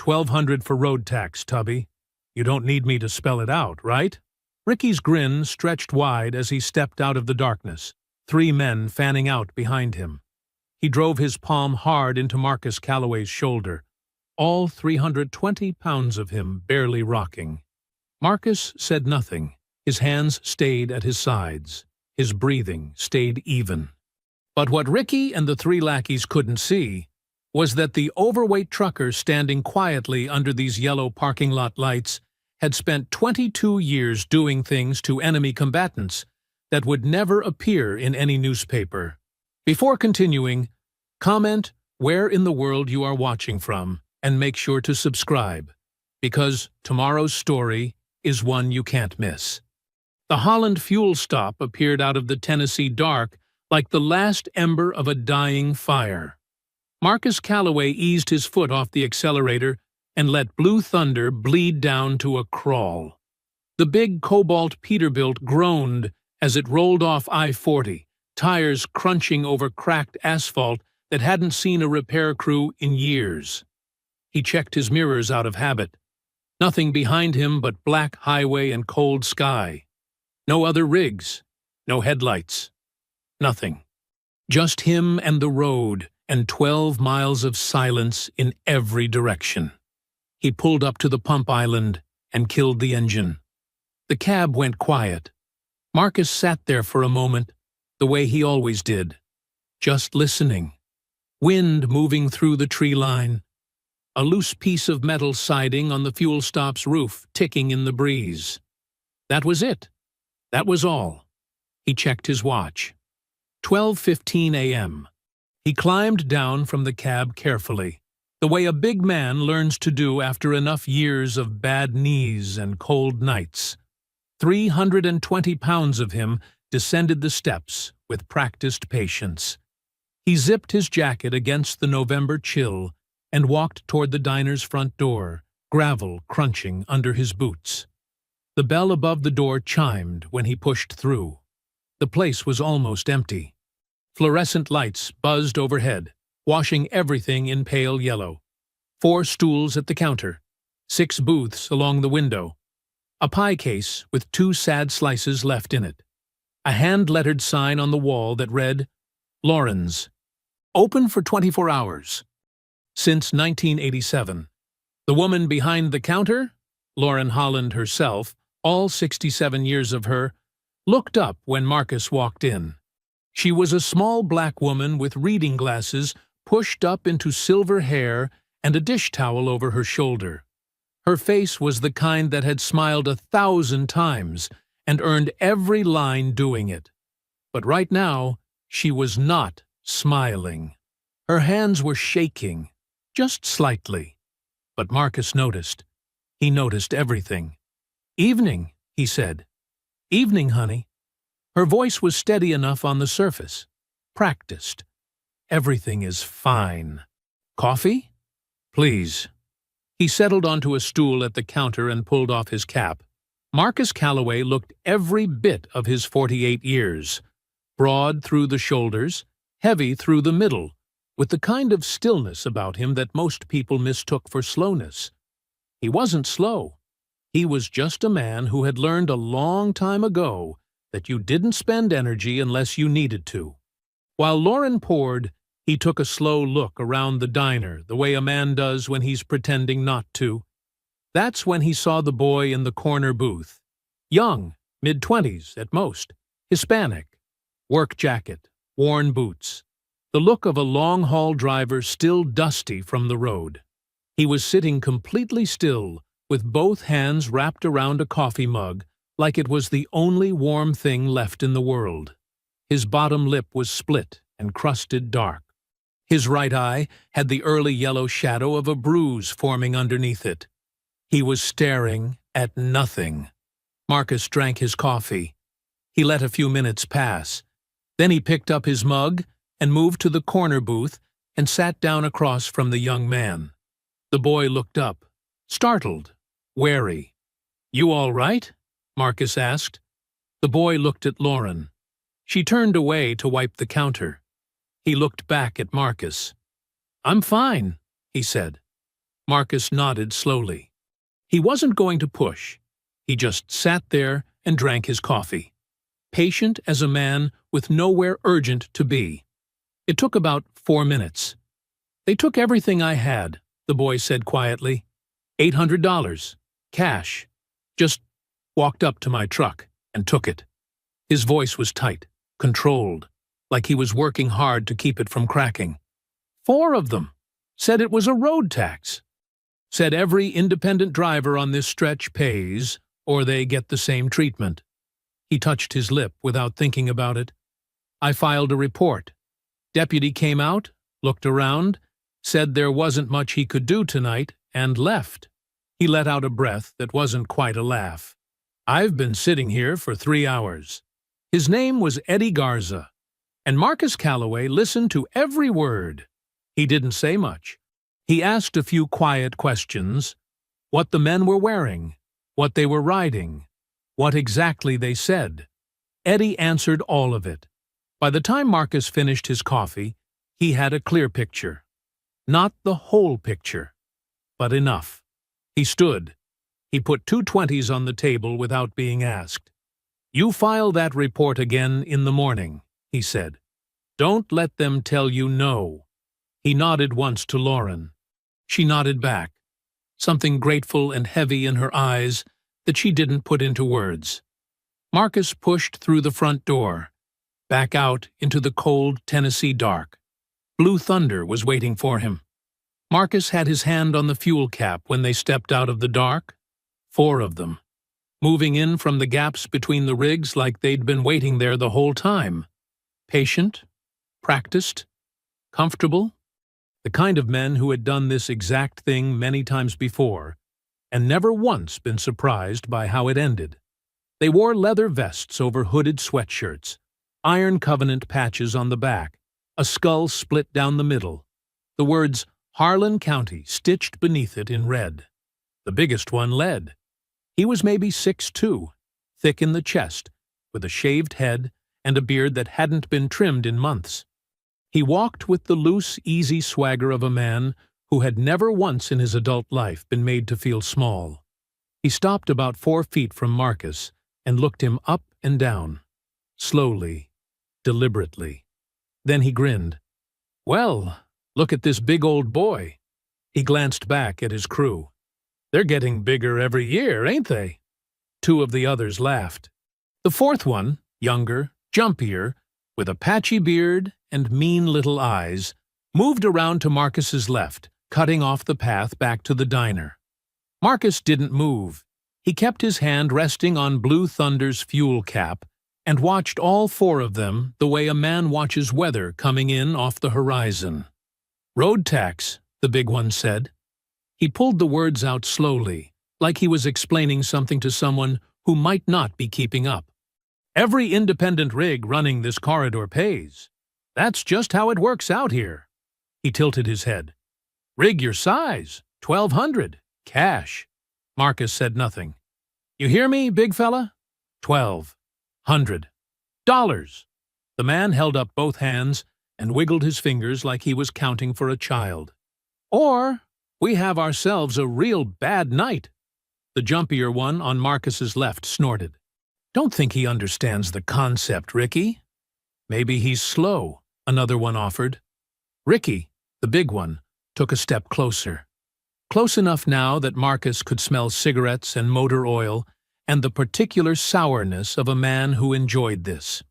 $1,200 for road tax, Tubby. You don't need me to spell it out, right? Ricky's grin stretched wide as he stepped out of the darkness, 3 men fanning out behind him. He drove his palm hard into Marcus Calloway's shoulder, all 320 pounds of him barely rocking. Marcus said nothing. His hands stayed at his sides. His breathing stayed even. But what Ricky and the 3 lackeys couldn't see was that the overweight trucker standing quietly under these yellow parking lot lights had spent 22 years doing things to enemy combatants that would never appear in any newspaper. Before continuing, comment where in the world you are watching from and make sure to subscribe, because tomorrow's story is one you can't miss. The Holland fuel stop appeared out of the Tennessee dark like the last ember of a dying fire. Marcus Calloway eased his foot off the accelerator and let Blue Thunder bleed down to a crawl. The big Cobalt Peterbilt groaned as it rolled off I-40, tires crunching over cracked asphalt that hadn't seen a repair crew in years. He checked his mirrors out of habit. Nothing behind him but black highway and cold sky. No other rigs, no headlights, nothing. Just him and the road, and 12 miles of silence in every direction. He pulled up to the pump island and killed the engine. The cab went quiet. Marcus sat there for a moment, the way he always did, just listening. Wind moving through the tree line. A loose piece of metal siding on the fuel stop's roof ticking in the breeze. That was it. That was all. He checked his watch. 12:15 a.m. He climbed down from the cab carefully, the way a big man learns to do after enough years of bad knees and cold nights. 320 pounds of him descended the steps with practiced patience. He zipped his jacket against the November chill and walked toward the diner's front door, gravel crunching under his boots. The bell above the door chimed when he pushed through. The place was almost empty. Fluorescent lights buzzed overhead, washing everything in pale yellow. 4 stools at the counter, 6 booths along the window, a pie case with 2 sad slices left in it, a hand-lettered sign on the wall that read, Lauren's, open for 24 hours. Since 1987. The woman behind the counter, Lauren Holland herself, all 67 years of her, looked up when Marcus walked in. She was a small black woman with reading glasses pushed up into silver hair and a dish towel over her shoulder. Her face was the kind that had smiled 1,000 times and earned every line doing it. But right now, she was not smiling. Her hands were shaking, just slightly. But Marcus noticed. He noticed everything. "Evening," he said. "Evening, honey." Her voice was steady enough on the surface. Practiced. "Everything is fine. Coffee? Please." He settled onto a stool at the counter and pulled off his cap. Marcus Calloway looked every bit of his 48 years. Broad through the shoulders, heavy through the middle, with the kind of stillness about him that most people mistook for slowness. He wasn't slow. He was just a man who had learned a long time ago that you didn't spend energy unless you needed to. While Lauren poured, he took a slow look around the diner the way a man does when he's pretending not to. That's when he saw the boy in the corner booth. Young, mid-20s at most, Hispanic, work jacket, worn boots, the look of a long-haul driver still dusty from the road. He was sitting completely still, with both hands wrapped around a coffee mug, like it was the only warm thing left in the world. His bottom lip was split and crusted dark. His right eye had the early yellow shadow of a bruise forming underneath it. He was staring at nothing. Marcus drank his coffee. He let a few minutes pass. Then he picked up his mug and moved to the corner booth and sat down across from the young man. The boy looked up, startled, wary. "You all right?" Marcus asked. The boy looked at Lauren. She turned away to wipe the counter. He looked back at Marcus. "I'm fine," he said. Marcus nodded slowly. He wasn't going to push. He just sat there and drank his coffee, patient as a man with nowhere urgent to be. It took about 4 minutes. "They took everything I had," the boy said quietly. $800, cash. Just walked up to my truck and took it. His voice was tight, controlled, like he was working hard to keep it from cracking. 4 of them. Said it was a road tax. Said every independent driver on this stretch pays, or they get the same treatment. He touched his lip without thinking about it. I filed a report. Deputy came out, looked around, said there wasn't much he could do tonight, and left. He let out a breath that wasn't quite a laugh. I've been sitting here for 3 hours. His name was Eddie Garza, and Marcus Calloway listened to every word. He didn't say much. He asked a few quiet questions: what the men were wearing, what they were riding, what exactly they said. Eddie answered all of it. By the time Marcus finished his coffee, he had a clear picture. Not the whole picture, but enough. He stood. He put 2 20s on the table without being asked. "You file that report again in the morning," he said. "Don't let them tell you no." He nodded once to Lauren. She nodded back, something grateful and heavy in her eyes that she didn't put into words. Marcus pushed through the front door, back out into the cold Tennessee dark. Blue Thunder was waiting for him. Marcus had his hand on the fuel cap when they stepped out of the dark. 4 of them, moving in from the gaps between the rigs like they'd been waiting there the whole time. Patient, practiced, comfortable. The kind of men who had done this exact thing many times before, and never once been surprised by how it ended. They wore leather vests over hooded sweatshirts, Iron Covenant patches on the back, a skull split down the middle, the words Harlan County stitched beneath it in red. The biggest one led. He was maybe 6'2", thick in the chest, with a shaved head and a beard that hadn't been trimmed in months. He walked with the loose, easy swagger of a man who had never once in his adult life been made to feel small. He stopped about 4 feet from Marcus and looked him up and down, slowly, deliberately. Then he grinned. "Well, look at this big old boy." He glanced back at his crew. "They're getting bigger every year, ain't they?" 2 of the others laughed. The 4th one, younger, jumpier, with a patchy beard and mean little eyes, moved around to Marcus's left, cutting off the path back to the diner. Marcus didn't move. He kept his hand resting on Blue Thunder's fuel cap and watched all 4 of them the way a man watches weather coming in off the horizon. "Road tax," the big one said. He pulled the words out slowly, like he was explaining something to someone who might not be keeping up. "Every independent rig running this corridor pays. That's just how it works out here." He tilted his head. "Rig your size, 1,200, cash." Marcus said nothing. "You hear me, big fella? 1,200 dollars." The man held up both hands and wiggled his fingers like he was counting for a child. "Or we have ourselves a real bad night." The jumpier one on Marcus's left snorted. "Don't think he understands the concept, Ricky." "Maybe he's slow," another one offered. Ricky, the big one, took a step closer. Close enough now that Marcus could smell cigarettes and motor oil and the particular sourness of a man who enjoyed this.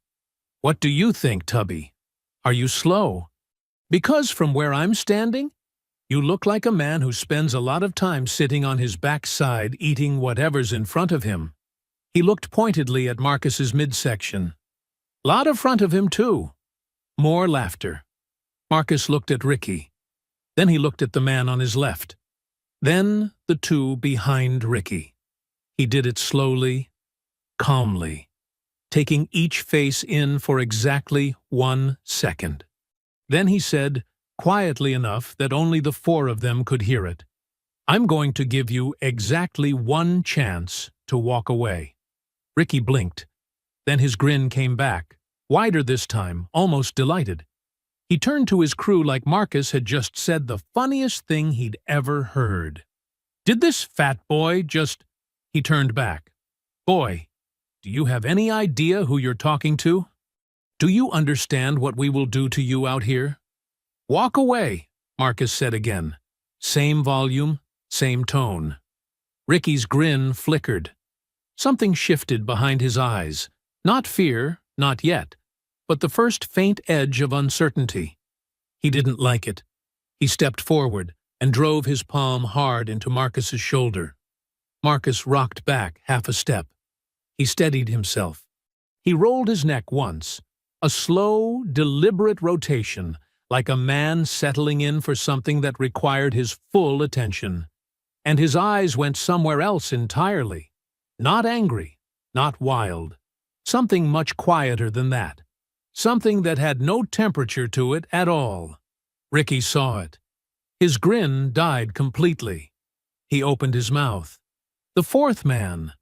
"What do you think, Tubby? Are you slow? Because from where I'm standing, you look like a man who spends a lot of time sitting on his backside eating whatever's in front of him." He looked pointedly at Marcus's midsection. "Lot of front of him, too." More laughter. Marcus looked at Ricky. Then he looked at the man on his left. Then the 2 behind Ricky. He did it slowly, calmly, taking each face in for exactly 1 second. Then he said, quietly enough that only the 4 of them could hear it, "I'm going to give you exactly 1 chance to walk away." Ricky blinked. Then his grin came back, wider this time, almost delighted. He turned to his crew like Marcus had just said the funniest thing he'd ever heard. "Did this fat boy just—" He turned back. "Boy, do you have any idea who you're talking to? Do you understand what we will do to you out here?" "Walk away," Marcus said again. Same volume, same tone. Ricky's grin flickered. Something shifted behind his eyes. Not fear, not yet, but the first faint edge of uncertainty. He didn't like it. He stepped forward and drove his palm hard into Marcus's shoulder. Marcus rocked back half a step. He steadied himself. He rolled his neck once, a slow, deliberate rotation, like a man settling in for something that required his full attention. And his eyes went somewhere else entirely. Not angry, not wild. Something much quieter than that. Something that had no temperature to it at all. Ricky saw it. His grin died completely. He opened his mouth. The fourth man,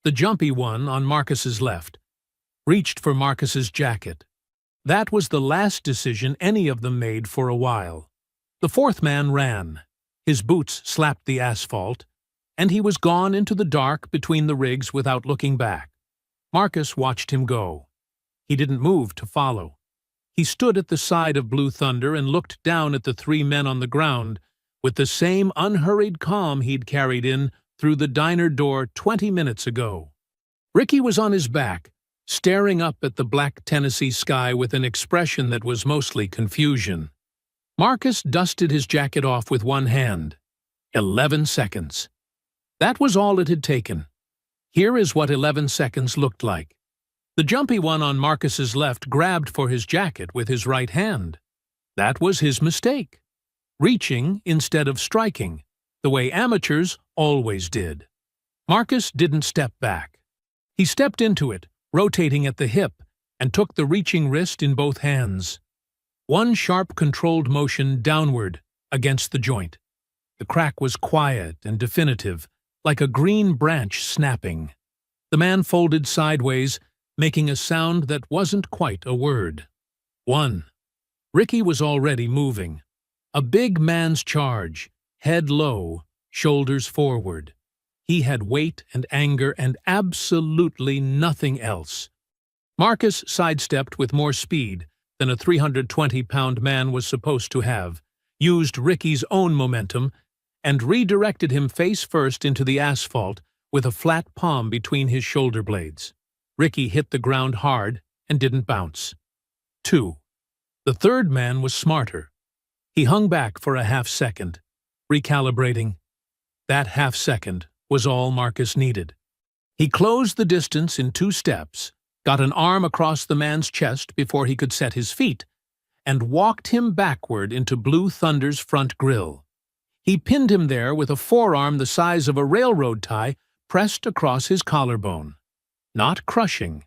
the jumpy one on Marcus's left, reached for Marcus's jacket. That was the last decision any of them made for a while. The fourth man ran. His boots slapped the asphalt, and he was gone into the dark between the rigs without looking back. Marcus watched him go. He didn't move to follow. He stood at the side of Blue Thunder and looked down at the three men on the ground with the same unhurried calm he'd carried in through the diner door 20 minutes ago. Ricky was on his back, staring up at the black Tennessee sky with an expression that was mostly confusion. Marcus dusted his jacket off with one hand. 11 seconds. That was all it had taken. Here is what 11 seconds looked like. The jumpy one on Marcus's left grabbed for his jacket with his right hand. That was his mistake. Reaching instead of striking, the way amateurs always did. Marcus didn't step back. He stepped into it, rotating at the hip, and took the reaching wrist in both hands. One sharp, controlled motion downward against the joint. The crack was quiet and definitive, like a green branch snapping. The man folded sideways, making a sound that wasn't quite a word. 1. Ricky was already moving. A big man's charge, head low, shoulders forward. He had weight and anger and absolutely nothing else. Marcus sidestepped with more speed than a 320-pound man was supposed to have, used Ricky's own momentum, and redirected him face first into the asphalt with a flat palm between his shoulder blades. Ricky hit the ground hard and didn't bounce. 2. The third man was smarter. He hung back for a half-second, recalibrating. That half-second was all Marcus needed. He closed the distance in 2 steps, got an arm across the man's chest before he could set his feet, and walked him backward into Blue Thunder's front grill. He pinned him there with a forearm the size of a railroad tie pressed across his collarbone. Not crushing,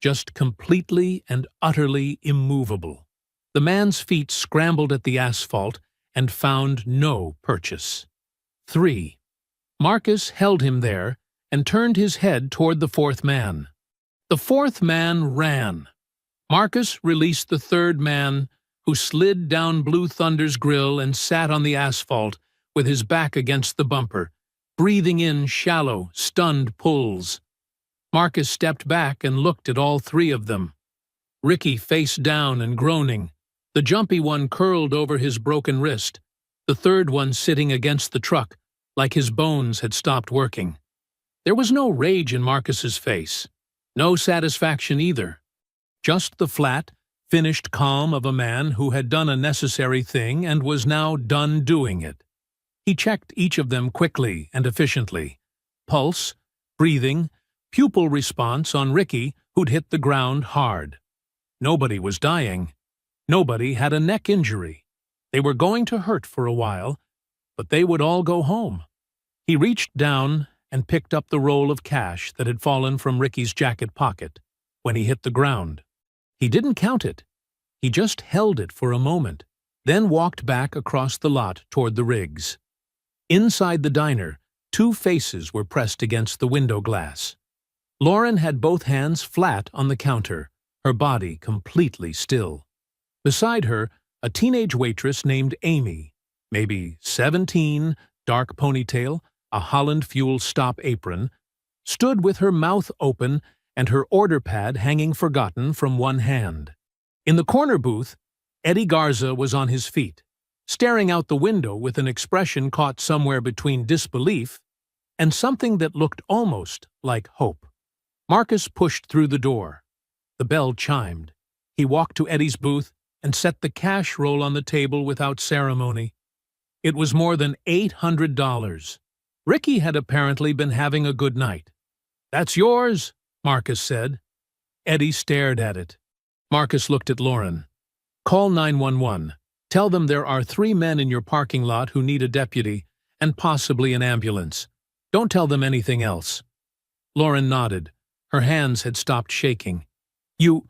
just completely and utterly immovable. The man's feet scrambled at the asphalt and found no purchase. 3. Marcus held him there and turned his head toward the fourth man. The fourth man ran. Marcus released the third man, who slid down Blue Thunder's grill and sat on the asphalt with his back against the bumper, breathing in shallow, stunned pulls. Marcus stepped back and looked at all 3 of them. Ricky face down and groaning, the jumpy one curled over his broken wrist, the third one sitting against the truck, like his bones had stopped working. There was no rage in Marcus's face, no satisfaction either. Just the flat, finished calm of a man who had done a necessary thing and was now done doing it. He checked each of them quickly and efficiently. Pulse, breathing, pupil response on Ricky, who'd hit the ground hard. Nobody was dying. Nobody had a neck injury. They were going to hurt for a while, but they would all go home. He reached down and picked up the roll of cash that had fallen from Ricky's jacket pocket when he hit the ground. He didn't count it. He just held it for a moment, then walked back across the lot toward the rigs. Inside the diner, 2 faces were pressed against the window glass. Lauren had both hands flat on the counter, her body completely still. Beside her, A teenage waitress named Amy, maybe 17, dark ponytail, a Holland Fuel Stop apron, stood with her mouth open and her order pad hanging forgotten from one hand. In the corner booth, Eddie Garza was on his feet, staring out the window with an expression caught somewhere between disbelief and something that looked almost like hope. Marcus pushed through the door. The bell chimed. He walked to Eddie's booth and set the cash roll on the table without ceremony. It was more than $800. Ricky had apparently been having a good night. "That's yours," Marcus said. Eddie stared at it. Marcus looked at Lauren. "Call 911. Tell them there are 3 men in your parking lot who need a deputy and possibly an ambulance. Don't tell them anything else." Lauren nodded. Her hands had stopped shaking. "You—"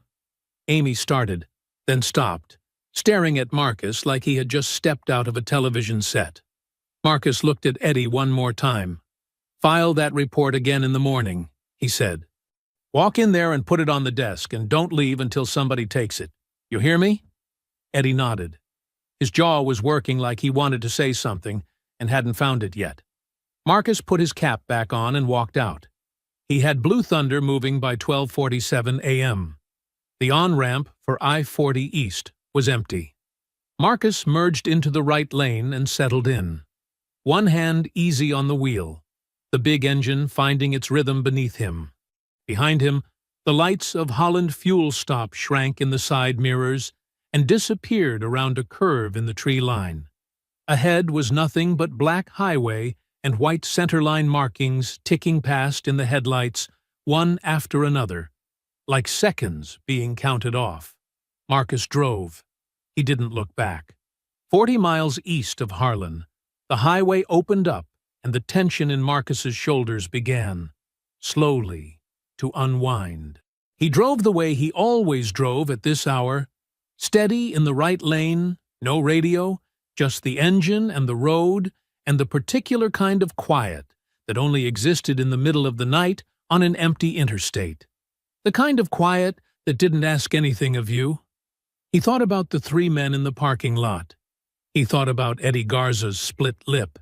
Amy started, then stopped, staring at Marcus like he had just stepped out of a television set. Marcus looked at Eddie one more time. "File that report again in the morning," he said. "Walk in there and put it on the desk, and don't leave until somebody takes it. You hear me?" Eddie nodded. His jaw was working like he wanted to say something and hadn't found it yet. Marcus put his cap back on and walked out. He had Blue Thunder moving by 12:47 a.m. The on-ramp for I-40 East was empty. Marcus merged into the right lane and settled in. One hand easy on the wheel, the big engine finding its rhythm beneath him. Behind him, the lights of Holland Fuel Stop shrank in the side mirrors and disappeared around a curve in the tree line. Ahead was nothing but black highway and white centerline markings ticking past in the headlights, one after another, like seconds being counted off. Marcus drove. He didn't look back. 40 miles east of Harlan, the highway opened up and the tension in Marcus's shoulders began, slowly, to unwind. He drove the way he always drove at this hour, steady in the right lane, no radio, just the engine and the road and the particular kind of quiet that only existed in the middle of the night on an empty interstate. The kind of quiet that didn't ask anything of you. He thought about the 3 men in the parking lot. He thought about Eddie Garza's split lip.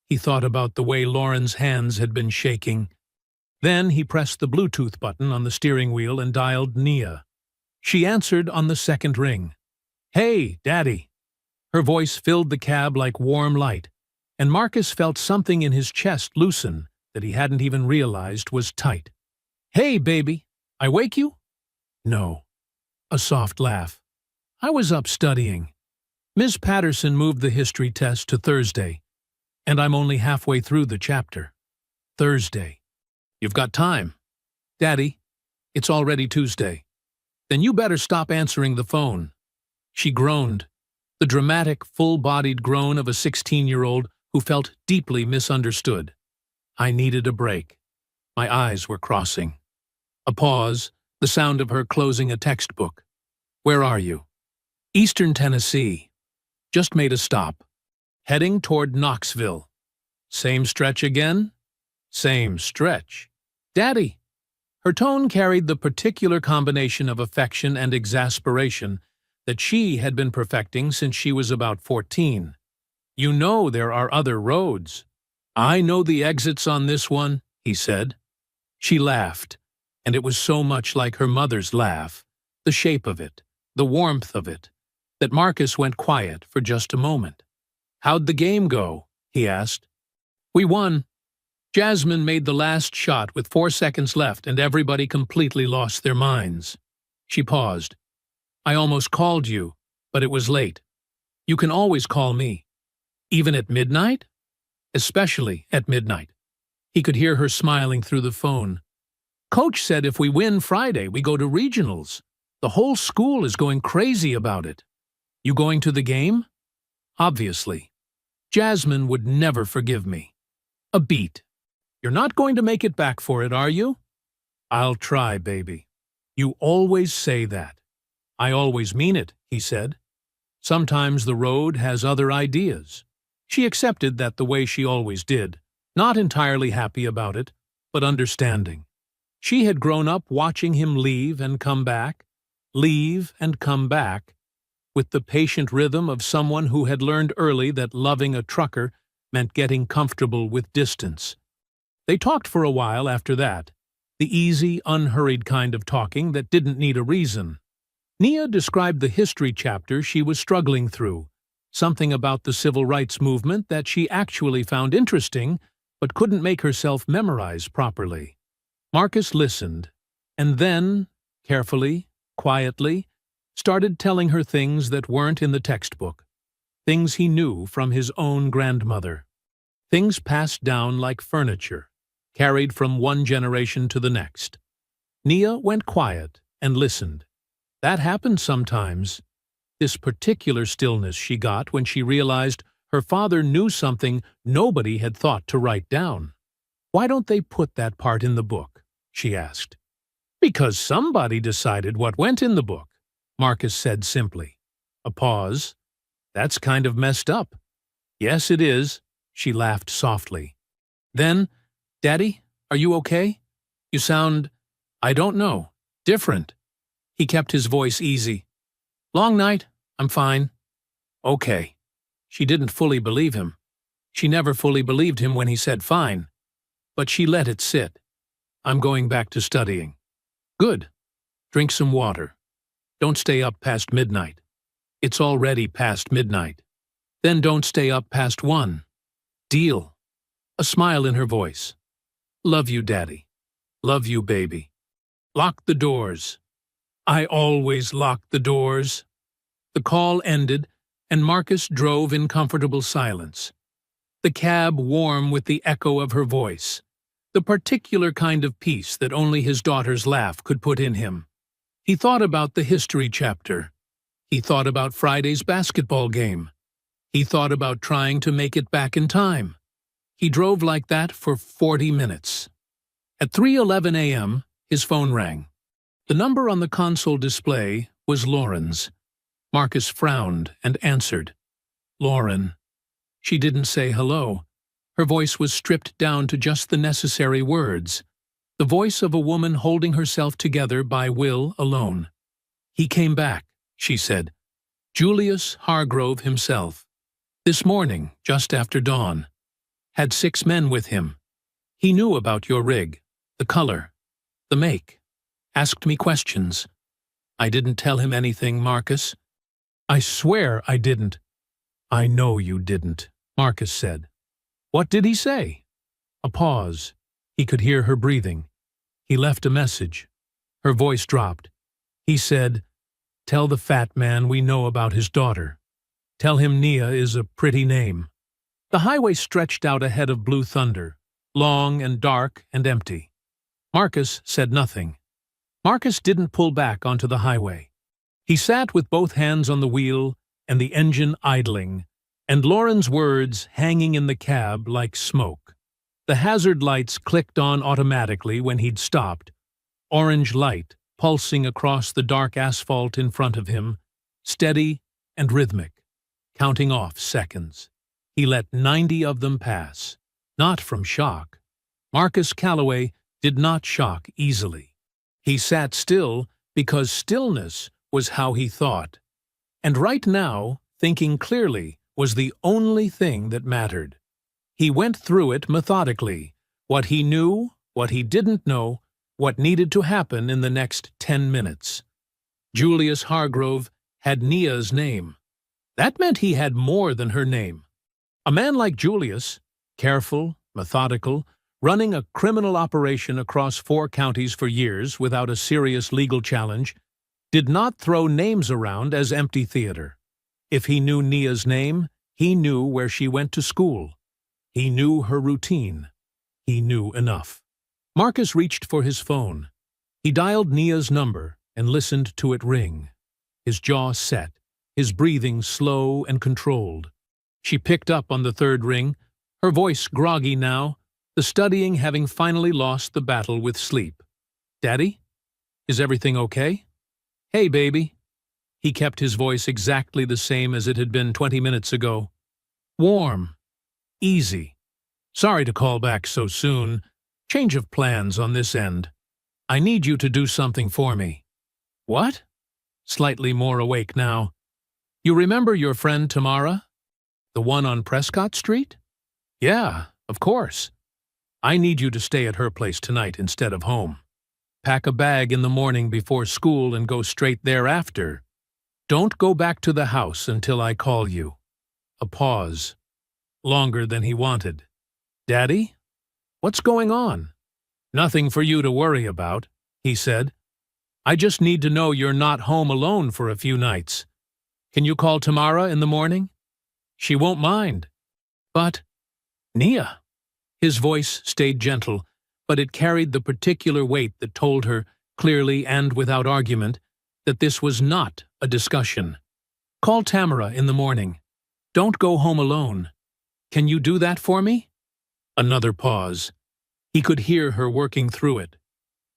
He thought about the way Lauren's hands had been shaking. Then he pressed the Bluetooth button on the steering wheel and dialed Nia. She answered on the second ring. "Hey, Daddy." Her voice filled the cab like warm light, and Marcus felt something in his chest loosen that he hadn't even realized was tight. "Hey, baby, I wake you?" "No." A soft laugh. "I was up studying. Ms. Patterson moved the history test to Thursday, and I'm only halfway through the chapter." "Thursday. You've got time." "Daddy, it's already Tuesday." "Then you better stop answering the phone." She groaned, the dramatic, full-bodied groan of a 16-year-old who felt deeply misunderstood. I needed a break. My eyes were crossing. A pause, the sound of her closing a textbook. "Where are you?" "Eastern Tennessee. Just made a stop. Heading toward Knoxville." "Same stretch again?" "Same stretch." "Daddy." Her tone carried the particular combination of affection and exasperation that she had been perfecting since she was about 14. "You know there are other roads." "I know the exits on this one," he said. She laughed, and it was so much like her mother's laugh, the shape of it, the warmth of it, that Marcus went quiet for just a moment. "How'd the game go?" he asked. "We won. Jasmine made the last shot with 4 seconds left and everybody completely lost their minds." She paused. "I almost called you, but it was late. You can always call me." "Even at midnight?" "Especially at midnight." He could hear her smiling through the phone. "Coach said if we win Friday, we go to regionals. The whole school is going crazy about it." "You going to the game?" "Obviously. Jasmine would never forgive me." A beat. "You're not going to make it back for it, are you?" "I'll try, baby." "You always say that." "I always mean it," he said. Sometimes the road has other ideas. She accepted that the way she always did, not entirely happy about it, but understanding. She had grown up watching him leave and come back, with the patient rhythm of someone who had learned early that loving a trucker meant getting comfortable with distance. They talked for a while after that, the easy, unhurried kind of talking that didn't need a reason. Nia described the history chapter she was struggling through, something about the civil rights movement that she actually found interesting but couldn't make herself memorize properly. Marcus listened, and then, carefully, quietly, started telling her things that weren't in the textbook, things he knew from his own grandmother, things passed down like furniture, carried from one generation to the next. Nia went quiet and listened. That happened sometimes. This particular stillness she got when she realized her father knew something nobody had thought to write down. "Why don't they put that part in the book?" she asked. "Because somebody decided what went in the book," Marcus said simply. A pause. "That's kind of messed up." "Yes, it is," she laughed softly. Then, "Daddy, are you okay? You sound, I don't know, different." He kept his voice easy. "Long night? I'm fine." "Okay." She didn't fully believe him. She never fully believed him when he said fine. But she let it sit. "I'm going back to studying." "Good. Drink some water. Don't stay up past midnight." "It's already past midnight." "Then don't stay up past 1. Deal." A smile in her voice. "Love you, Daddy. Love you, baby." "Lock the doors." "I always lock the doors." The call ended, and Marcus drove in comfortable silence. The cab warm with the echo of her voice, the particular kind of peace that only his daughter's laugh could put in him. He thought about the history chapter. He thought about Friday's basketball game. He thought about trying to make it back in time. He drove like that for 40 minutes. At 3:11 a.m., his phone rang. The number on the console display was Lauren's. Marcus frowned and answered. "Lauren." She didn't say hello. Her voice was stripped down to just the necessary words, the voice of a woman holding herself together by will alone. "He came back," she said. "Julius Hargrove himself. This morning, just after dawn. Had 6 men with him. He knew about your rig, the color, the make. Asked me questions. I didn't tell him anything, Marcus." "I swear I didn't." "I know you didn't," Marcus said. "What did he say?" A pause. He could hear her breathing. "He left a message." Her voice dropped. "He said, 'Tell the fat man we know about his daughter. Tell him Nia is a pretty name.'" The highway stretched out ahead of Blue Thunder, long and dark and empty. Marcus said nothing. Marcus didn't pull back onto the highway. He sat with both hands on the wheel and the engine idling, and Lauren's words hanging in the cab like smoke. The hazard lights clicked on automatically when he'd stopped, orange light pulsing across the dark asphalt in front of him, steady and rhythmic, counting off seconds. He let 90 of them pass, not from shock. Marcus Calloway did not shock easily. He sat still because stillness was how he thought. And right now, thinking clearly was the only thing that mattered. He went through it methodically, what he knew, what he didn't know, what needed to happen in the next 10 minutes. Julius Hargrove had Nia's name. That meant he had more than her name. A man like Julius, careful, methodical, running a criminal operation across 4 counties for years without a serious legal challenge, did not throw names around as empty theater. If he knew Nia's name, he knew where she went to school. He knew her routine. He knew enough. Marcus reached for his phone. He dialed Nia's number and listened to it ring. His jaw set, his breathing slow and controlled. She picked up on the 3rd ring, her voice groggy now, the studying having finally lost the battle with sleep. "Daddy? Is everything okay?" "Hey, baby." He kept his voice exactly the same as it had been 20 minutes ago. "Warm. Easy. Sorry to call back so soon. Change of plans on this end. I need you to do something for me." "What?" Slightly more awake now. You remember your friend Tamara? The one on Prescott Street? Yeah, of course. I need you to stay at her place tonight instead of home. Pack a bag in the morning before school and go straight thereafter. Don't go back to the house until I call you. A pause. Longer than he wanted. Daddy? What's going on? Nothing for you to worry about, he said. I just need to know you're not home alone for a few nights. Can you call Tamara in the morning? She won't mind. But, Nia. His voice stayed gentle, but it carried the particular weight that told her, clearly and without argument, that this was not a discussion. Call Tamara in the morning. Don't go home alone. Can you do that for me? Another pause. He could hear her working through it,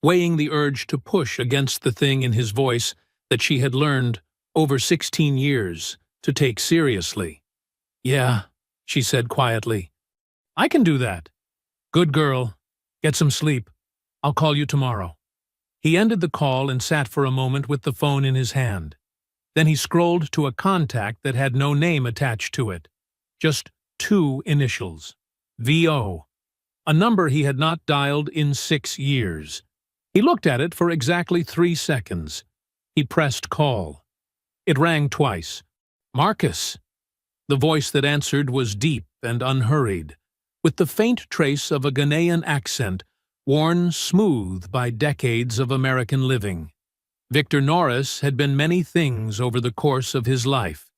weighing the urge to push against the thing in his voice that she had learned, over 16 years, to take seriously. Yeah, she said quietly. I can do that. Good girl. Get some sleep. I'll call you tomorrow. He ended the call and sat for a moment with the phone in his hand. Then he scrolled to a contact that had no name attached to it. Just 2 initials. VO. A number he had not dialed in 6 years. He looked at it for exactly 3 seconds. He pressed call. It rang twice. Marcus. The voice that answered was deep and unhurried, with the faint trace of a Ghanaian accent worn smooth by decades of American living. Victor Norris had been many things over the course of his life.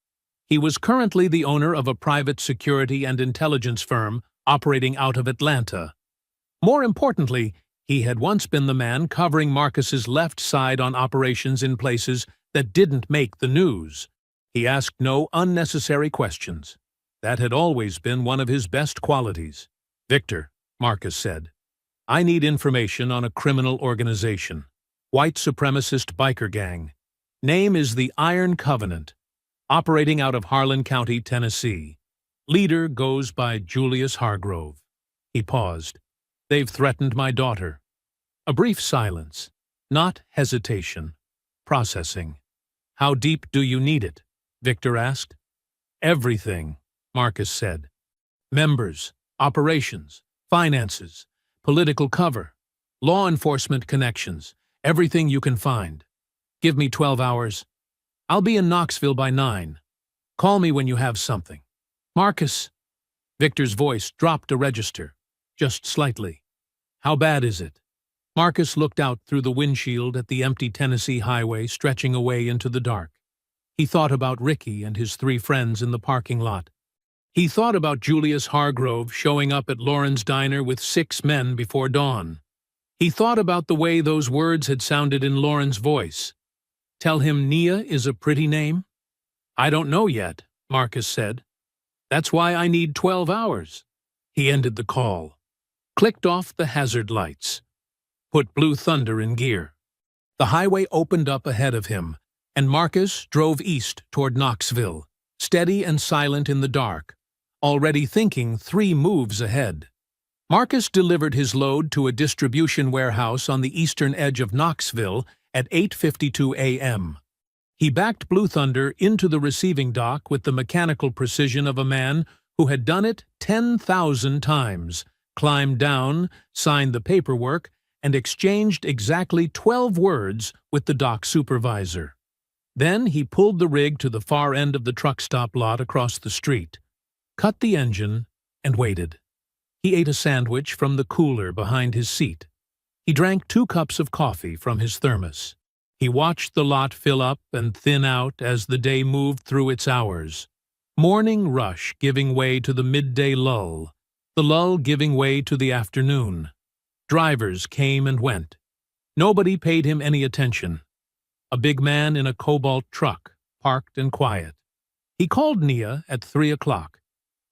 He was currently the owner of a private security and intelligence firm operating out of Atlanta. More importantly, he had once been the man covering Marcus's left side on operations in places that didn't make the news. He asked no unnecessary questions. That had always been one of his best qualities. Victor, Marcus said, I need information on a criminal organization. White supremacist biker gang. Name is the Iron Covenant. Operating out of Harlan County, Tennessee. Leader goes by Julius Hargrove. He paused. They've threatened my daughter. A brief silence. Not hesitation. Processing. How deep do you need it? Victor asked. Everything, Marcus said. Members, operations, finances, political cover, law enforcement connections, everything you can find. Give me 12 hours. I'll be in Knoxville by 9. Call me when you have something. Marcus. Victor's voice dropped a register, just slightly. How bad is it? Marcus looked out through the windshield at the empty Tennessee highway stretching away into the dark. He thought about Ricky and his 3 friends in the parking lot. He thought about Julius Hargrove showing up at Lauren's diner with 6 men before dawn. He thought about the way those words had sounded in Lauren's voice. Tell him Nia is a pretty name? I don't know yet, Marcus said. That's why I need 12 hours. He ended the call. Clicked off the hazard lights. Put Blue Thunder in gear. The highway opened up ahead of him, and Marcus drove east toward Knoxville, steady and silent in the dark, already thinking 3 moves ahead. Marcus delivered his load to a distribution warehouse on the eastern edge of Knoxville at 8:52 a.m. He backed Blue Thunder into the receiving dock with the mechanical precision of a man who had done it 10,000 times, climbed down, signed the paperwork, and exchanged exactly 12 words with the dock supervisor. Then he pulled the rig to the far end of the truck stop lot across the street, cut the engine, and waited. He ate a sandwich from the cooler behind his seat. He drank 2 cups of coffee from his thermos. He watched the lot fill up and thin out as the day moved through its hours. Morning rush giving way to the midday lull, the lull giving way to the afternoon. Drivers came and went. Nobody paid him any attention. A big man in a cobalt truck, parked and quiet. He called Nia at 3 o'clock.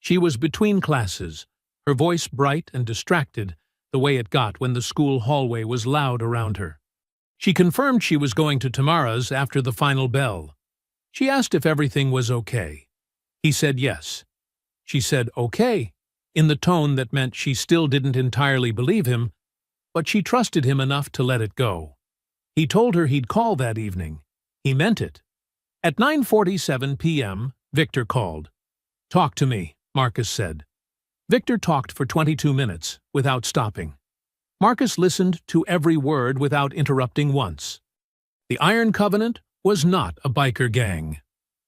She was between classes, her voice bright and distracted, the way it got when the school hallway was loud around her. She confirmed she was going to Tamara's after the final bell. She asked if everything was okay. He said yes. She said okay, in the tone that meant she still didn't entirely believe him, but she trusted him enough to let it go. He told her he'd call that evening. He meant it. At 9:47 p.m., Victor called. "Talk to me," Marcus said. Victor talked for 22 minutes, without stopping. Marcus listened to every word without interrupting once. The Iron Covenant was not a biker gang.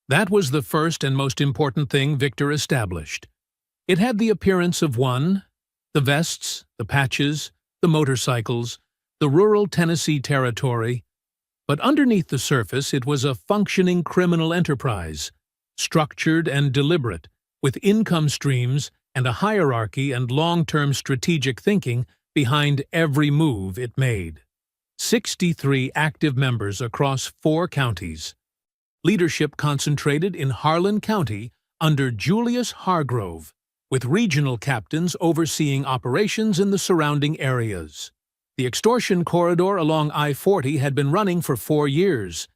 That was the first and most important thing Victor established. It had the appearance of one: the vests, the patches, the motorcycles, the rural Tennessee territory. But underneath the surface it was a functioning criminal enterprise, structured and deliberate, with income streams and a hierarchy and long-term strategic thinking behind every move it made. 63 active members across 4 counties. Leadership concentrated in Harlan County under Julius Hargrove, with regional captains overseeing operations in the surrounding areas. The extortion corridor along I-40 had been running for 4 years.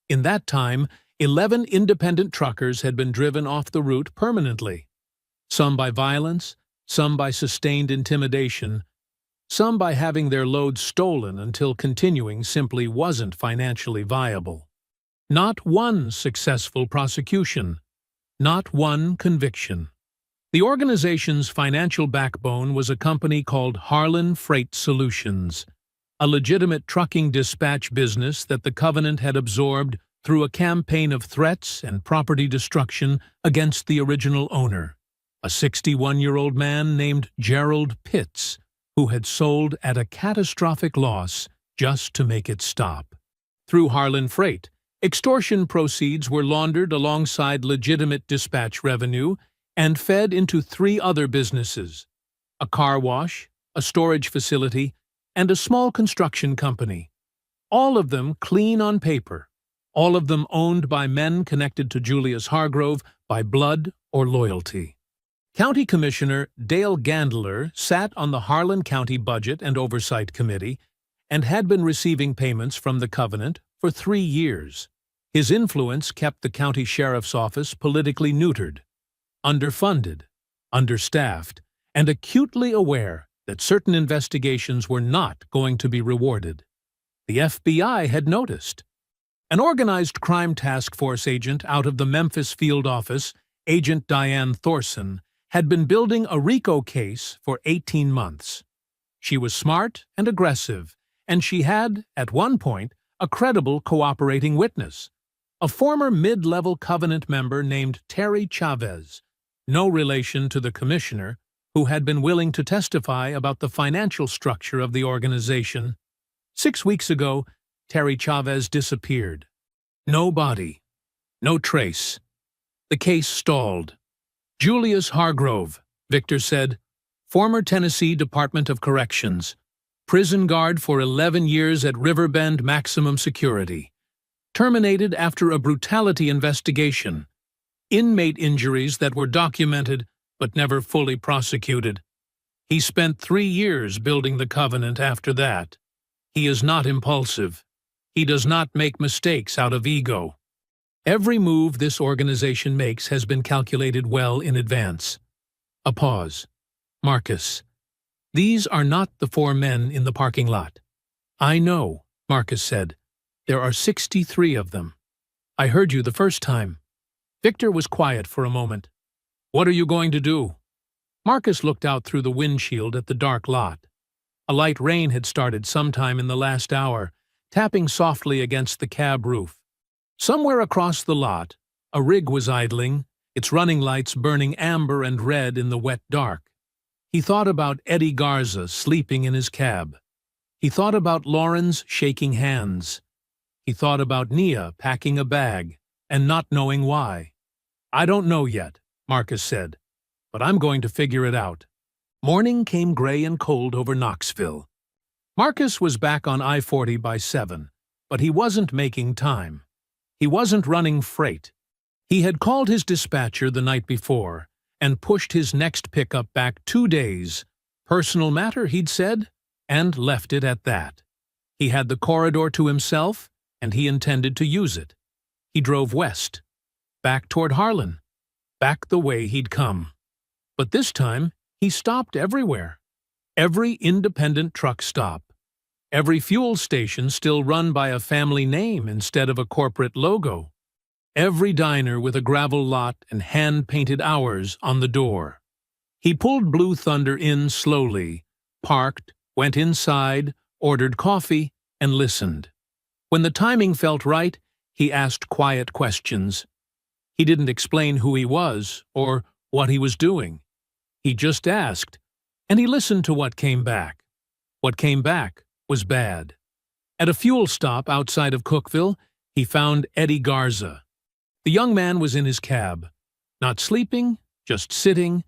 In that time, 11 independent truckers had been driven off the route permanently. Some by violence, some by sustained intimidation, some by having their loads stolen until continuing simply wasn't financially viable. Not one successful prosecution. Not one conviction. The organization's financial backbone was a company called Harlan Freight Solutions, a legitimate trucking dispatch business that the Covenant had absorbed through a campaign of threats and property destruction against the original owner, a 61-year-old man named Gerald Pitts, who had sold at a catastrophic loss just to make it stop. Through Harlan Freight, extortion proceeds were laundered alongside legitimate dispatch revenue and fed into 3 other businesses: a car wash, a storage facility, and a small construction company. All of them clean on paper, all of them owned by men connected to Julius Hargrove by blood or loyalty. County Commissioner Dale Gandler sat on the Harlan County Budget and Oversight Committee and had been receiving payments from the Covenant for 3 years. His influence kept the county sheriff's office politically neutered, underfunded, understaffed, and acutely aware that certain investigations were not going to be rewarded. The FBI had noticed. An organized crime task force agent out of the Memphis field office, Agent Diane Thorson, had been building a RICO case for 18 months. She was smart and aggressive, and she had, at one point, a credible cooperating witness, a former mid-level Covenant member named Terry Chavez, no relation to the commissioner, who had been willing to testify about the financial structure of the organization. 6 weeks ago, Terry Chavez disappeared. No body, no trace. The case stalled. Julius Hargrove, Victor said, former Tennessee Department of Corrections, prison guard for 11 years at Riverbend Maximum Security, terminated after a brutality investigation, inmate injuries that were documented but never fully prosecuted. He spent 3 years building the Covenant after that. He is not impulsive. He does not make mistakes out of ego. Every move this organization makes has been calculated well in advance. A pause. Marcus, these are not the 4 men in the parking lot. I know, Marcus said. There are 63 of them. I heard you the first time. Victor was quiet for a moment. What are you going to do? Marcus looked out through the windshield at the dark lot. A light rain had started sometime in the last hour, tapping softly against the cab roof. Somewhere across the lot, a rig was idling, its running lights burning amber and red in the wet dark. He thought about Eddie Garza sleeping in his cab. He thought about Lauren's shaking hands. He thought about Nia packing a bag and not knowing why. I don't know yet, Marcus said, but I'm going to figure it out. Morning came gray and cold over Knoxville. Marcus was back on I-40 by 7, but he wasn't making time. He wasn't running freight. He had called his dispatcher the night before and pushed his next pickup back 2 days. Personal matter, he'd said, and left it at that. He had the corridor to himself, and he intended to use it. He drove west, back toward Harlan, back the way he'd come. But this time, he stopped everywhere. Every independent truck stop. Every fuel station still run by a family name instead of a corporate logo. Every diner with a gravel lot and hand-painted hours on the door. He pulled Blue Thunder in slowly, parked, went inside, ordered coffee, and listened. When the timing felt right, he asked quiet questions. He didn't explain who he was or what he was doing. He just asked, and he listened to what came back. What came back was bad. At a fuel stop outside of Cookeville, he found Eddie Garza. The young man was in his cab, not sleeping, just sitting,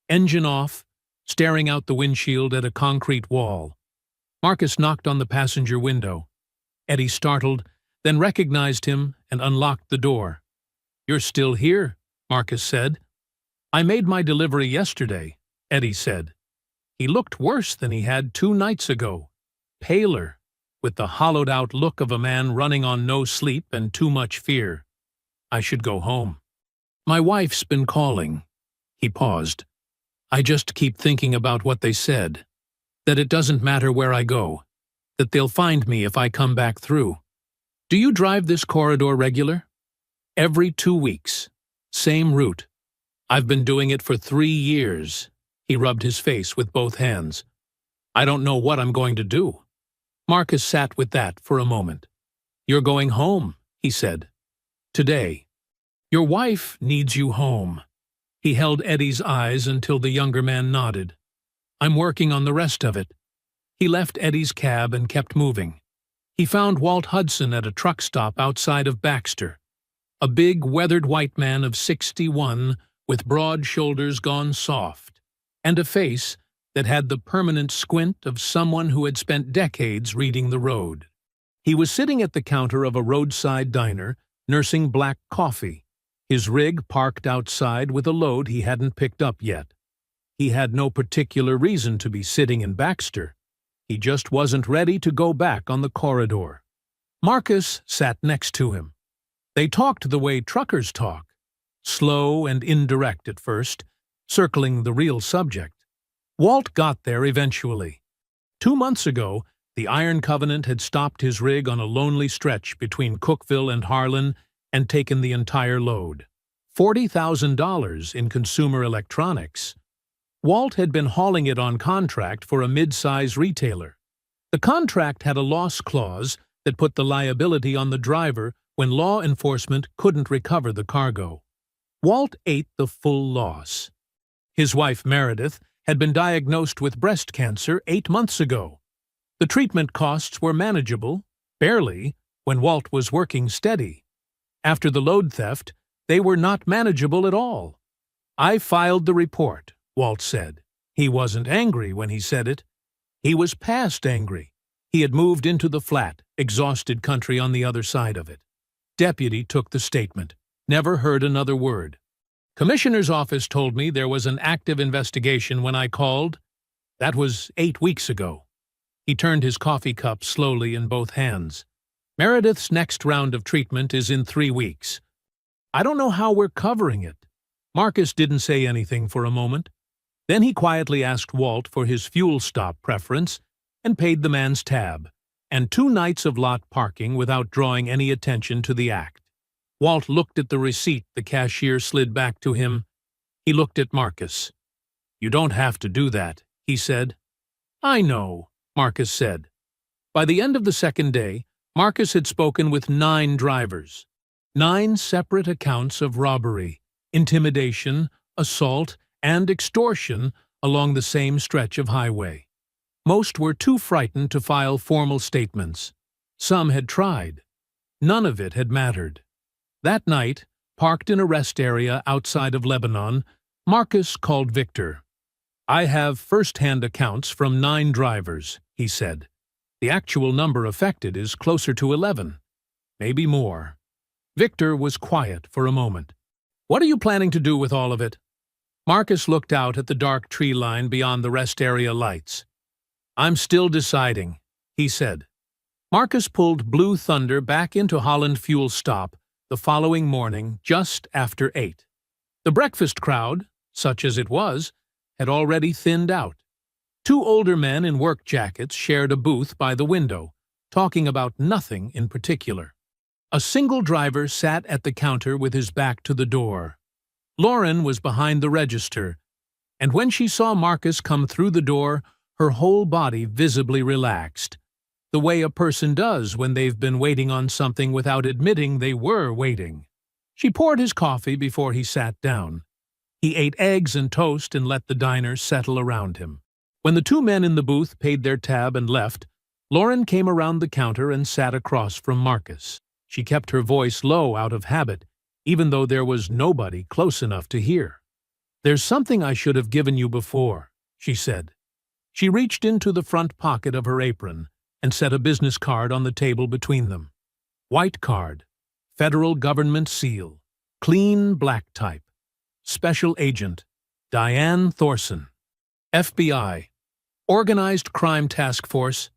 engine off, staring out the windshield at a concrete wall. Marcus knocked on the passenger window. Eddie startled, then recognized him and unlocked the door. "You're still here," Marcus said. "I made my delivery yesterday," Eddie said. He looked worse than he had 2 nights ago, paler, with the hollowed-out look of a man running on no sleep and too much fear. "I should go home. My wife's been calling." He paused. "I just keep thinking about what they said, that it doesn't matter where I go, that they'll find me if I come back through. Do you drive this corridor regular?" "Every 2 weeks. Same route. I've been doing it for 3 years." He rubbed his face with both hands. "I don't know what I'm going to do." Marcus sat with that for a moment. "You're going home," he said. "Today. Your wife needs you home." He held Eddie's eyes until the younger man nodded. "I'm working on the rest of it." He left Eddie's cab and kept moving. He found Walt Hudson at a truck stop outside of Baxter. A big, weathered white man of 61 with broad shoulders gone soft, and a face that had the permanent squint of someone who had spent decades reading the road. He was sitting at the counter of a roadside diner, nursing black coffee, his rig parked outside with a load he hadn't picked up yet. He had no particular reason to be sitting in Baxter. He just wasn't ready to go back on the corridor. Marcus sat next to him. They talked the way truckers talk, slow and indirect at first, circling the real subject. Walt got there eventually. 2 months ago, the Iron Covenant had stopped his rig on a lonely stretch between Cookeville and Harlan and taken the entire load. $40,000 in consumer electronics. Walt had been hauling it on contract for a mid-size retailer. The contract had a loss clause that put the liability on the driver when law enforcement couldn't recover the cargo. Walt ate the full loss. His wife, Meredith, had been diagnosed with breast cancer 8 months ago. The treatment costs were manageable, barely, when Walt was working steady. After the load theft, they were not manageable at all. "I filed the report," Walt said. He wasn't angry when he said it. He was past angry. He had moved into the flat, exhausted country on the other side of it. Deputy took the statement. Never heard another word. "Commissioner's office told me there was an active investigation when I called. That was 8 weeks ago." He turned his coffee cup slowly in both hands. "Meredith's next round of treatment is in 3 weeks. I don't know how we're covering it." Marcus didn't say anything for a moment. Then he quietly asked Walt for his fuel stop preference and paid the man's tab, and 2 nights of lot parking without drawing any attention to the act. Walt looked at the receipt the cashier slid back to him. He looked at Marcus. "You don't have to do that," he said. "I know," Marcus said. By the end of the second day, Marcus had spoken with 9 drivers. 9 separate accounts of robbery, intimidation, assault, and extortion along the same stretch of highway. Most were too frightened to file formal statements. Some had tried. None of it had mattered. That night, parked in a rest area outside of Lebanon, Marcus called Victor. "I have first-hand accounts from 9 drivers," he said. "The actual number affected is closer to 11. Maybe more." Victor was quiet for a moment. "What are you planning to do with all of it?" Marcus looked out at the dark tree line beyond the rest area lights. "I'm still deciding," he said. Marcus pulled Blue Thunder back into Holland Fuel Stop the following morning just after 8. The breakfast crowd, such as it was, had already thinned out. 2 older men in work jackets shared a booth by the window, talking about nothing in particular. A single driver sat at the counter with his back to the door. Lauren was behind the register, and when she saw Marcus come through the door, her whole body visibly relaxed, the way a person does when they've been waiting on something without admitting they were waiting. She poured his coffee before he sat down. He ate eggs and toast and let the diner settle around him. When the two men in the booth paid their tab and left, Lauren came around the counter and sat across from Marcus. She kept her voice low out of habit, even though there was nobody close enough to hear. "There's something I should have given you before," she said. She reached into the front pocket of her apron and set a business card on the table between them. White card, federal government seal, clean black type. Special Agent Diane Thorson, FBI, Organized Crime Task Force,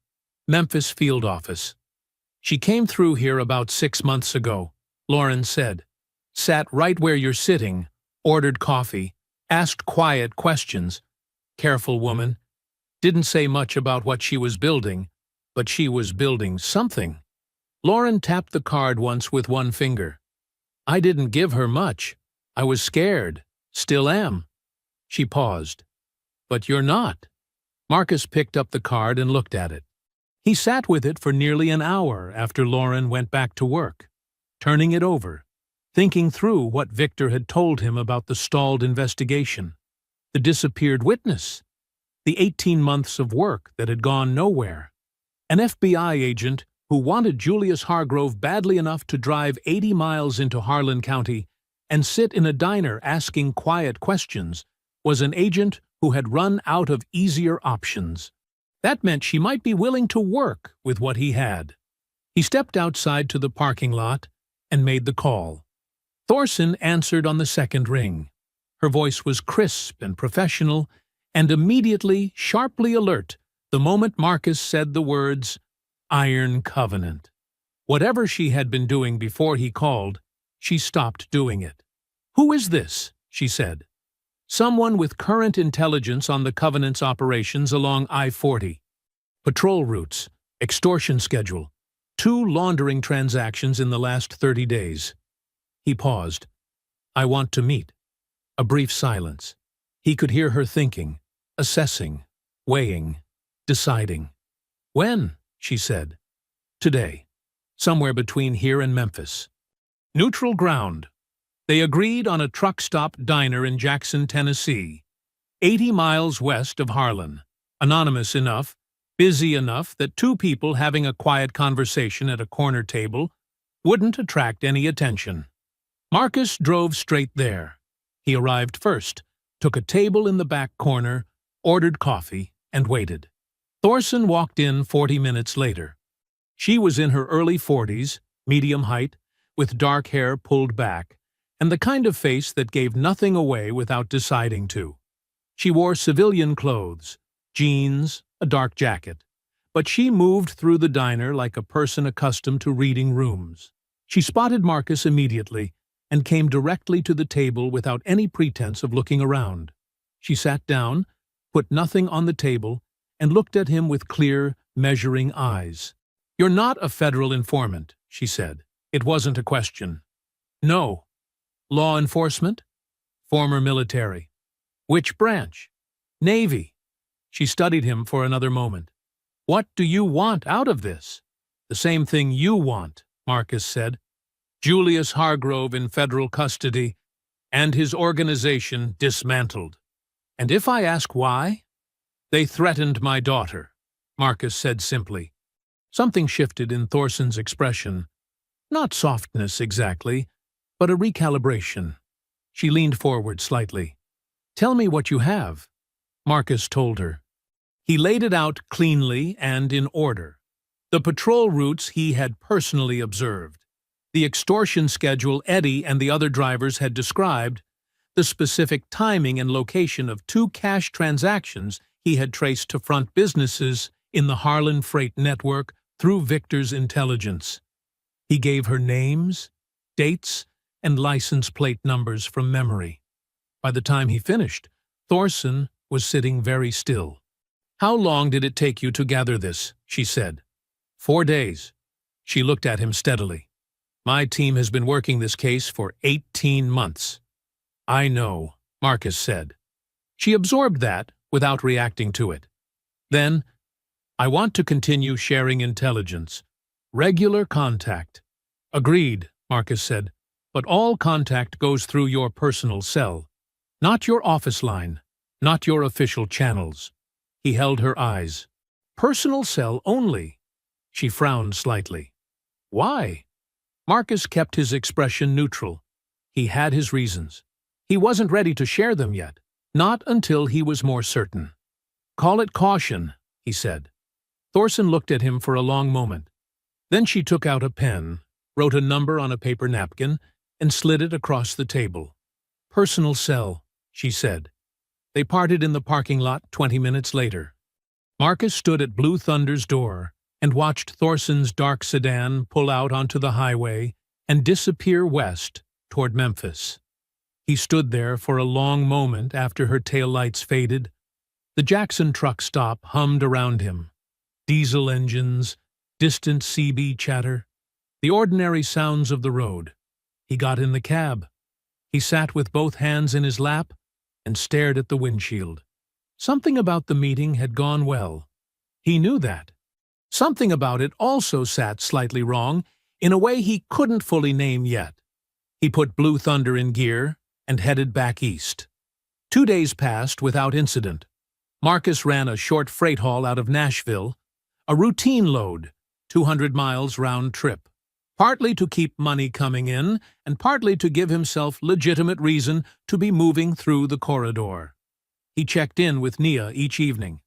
Memphis Field Office. "She came through here about 6 months ago," Lauren said. "Sat right where you're sitting, ordered coffee, asked quiet questions. Careful woman. Didn't say much about what she was building, but she was building something." Lauren tapped the card once with one finger. "I didn't give her much. I was scared. Still am." She paused. "But you're not." Marcus picked up the card and looked at it. He sat with it for nearly an hour after Lauren went back to work, turning it over, thinking through what Victor had told him about the stalled investigation, the disappeared witness, the 18 months of work that had gone nowhere. An FBI agent who wanted Julius Hargrove badly enough to drive 80 miles into Harlan County and sit in a diner asking quiet questions was an agent who had run out of easier options. That meant she might be willing to work with what he had. He stepped outside to the parking lot and made the call. Thorson answered on the second ring. Her voice was crisp and professional, and immediately sharply alert the moment Marcus said the words, "Iron Covenant." Whatever she had been doing before he called, she stopped doing it. "Who is this?" she said. "Someone with current intelligence on the Covenant's operations along I-40. Patrol routes, extortion schedule, 2 laundering transactions in the last 30 days. He paused. "I want to meet." A brief silence. He could hear her thinking, assessing, weighing, deciding. "When?" she said. "Today. Somewhere between here and Memphis." Neutral ground. They agreed on a truck stop diner in Jackson, Tennessee, 80 miles west of Harlan. Anonymous enough, busy enough that 2 people having a quiet conversation at a corner table wouldn't attract any attention. Marcus drove straight there. He arrived first, took a table in the back corner, ordered coffee, and waited. Thorson walked in 40 minutes later. She was in her early 40s, medium height, with dark hair pulled back, and the kind of face that gave nothing away without deciding to. She wore civilian clothes, jeans, a dark jacket, but she moved through the diner like a person accustomed to reading rooms. She spotted Marcus immediately and came directly to the table without any pretense of looking around. She sat down, put nothing on the table, and looked at him with clear, measuring eyes. "You're not a federal informant," she said. It wasn't a question. "No." "Law enforcement?" "Former military." "Which branch?" "Navy." She studied him for another moment. "What do you want out of this?" "The same thing you want," Marcus said. "Julius Hargrove in federal custody, and his organization dismantled." "And if I ask why?" "They threatened my daughter," Marcus said simply. Something shifted in Thorson's expression. Not softness exactly, but a recalibration. She leaned forward slightly. "Tell me what you have," Marcus told her. He laid it out cleanly and in order. The patrol routes he had personally observed, the extortion schedule Eddie and the other drivers had described, the specific timing and location of 2 cash transactions he had traced to front businesses in the Harlan Freight network through Victor's intelligence. He gave her names, dates, and license plate numbers from memory. By the time he finished, Thorson was sitting very still. "How long did it take you to gather this?" she said. 4 days. She looked at him steadily. My team has been working this case for 18 months. I know, Marcus said. She absorbed that without reacting to it. Then, I want to continue sharing intelligence. Regular contact. Agreed, Marcus said, but all contact goes through your personal cell. Not your office line, not your official channels. He held her eyes. Personal cell only. She frowned slightly. Why? Marcus kept his expression neutral. He had his reasons. He wasn't ready to share them yet, not until he was more certain. Call it caution, he said. Thorson looked at him for a long moment. Then she took out a pen, wrote a number on a paper napkin, and slid it across the table. Personal cell, she said. They parted in the parking lot 20 minutes later. Marcus stood at Blue Thunder's door and watched Thorson's dark sedan pull out onto the highway and disappear west toward Memphis. He stood there for a long moment after her taillights faded. The Jackson truck stop hummed around him. Diesel engines, distant CB chatter, the ordinary sounds of the road. He got in the cab. He sat with both hands in his lap and stared at the windshield. Something about the meeting had gone well. He knew that. Something about it also sat slightly wrong, in a way he couldn't fully name yet. He put Blue Thunder in gear and headed back east. 2 days passed without incident. Marcus ran a short freight haul out of Nashville, a routine load, 200 miles round trip, partly to keep money coming in and partly to give himself legitimate reason to be moving through the corridor. He checked in with Nia each evening.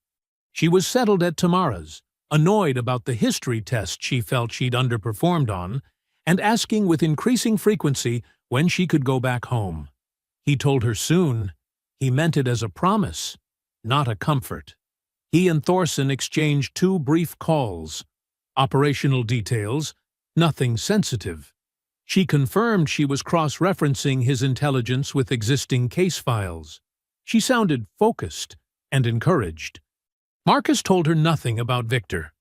She was settled at Tamara's, annoyed about the history test she felt she'd underperformed on, and asking with increasing frequency when she could go back home. He told her soon. He meant it as a promise, not a comfort. He and Thorson exchanged 2 brief calls. Operational details, nothing sensitive. She confirmed she was cross-referencing his intelligence with existing case files. She sounded focused and encouraged. Marcus told her nothing about Victor.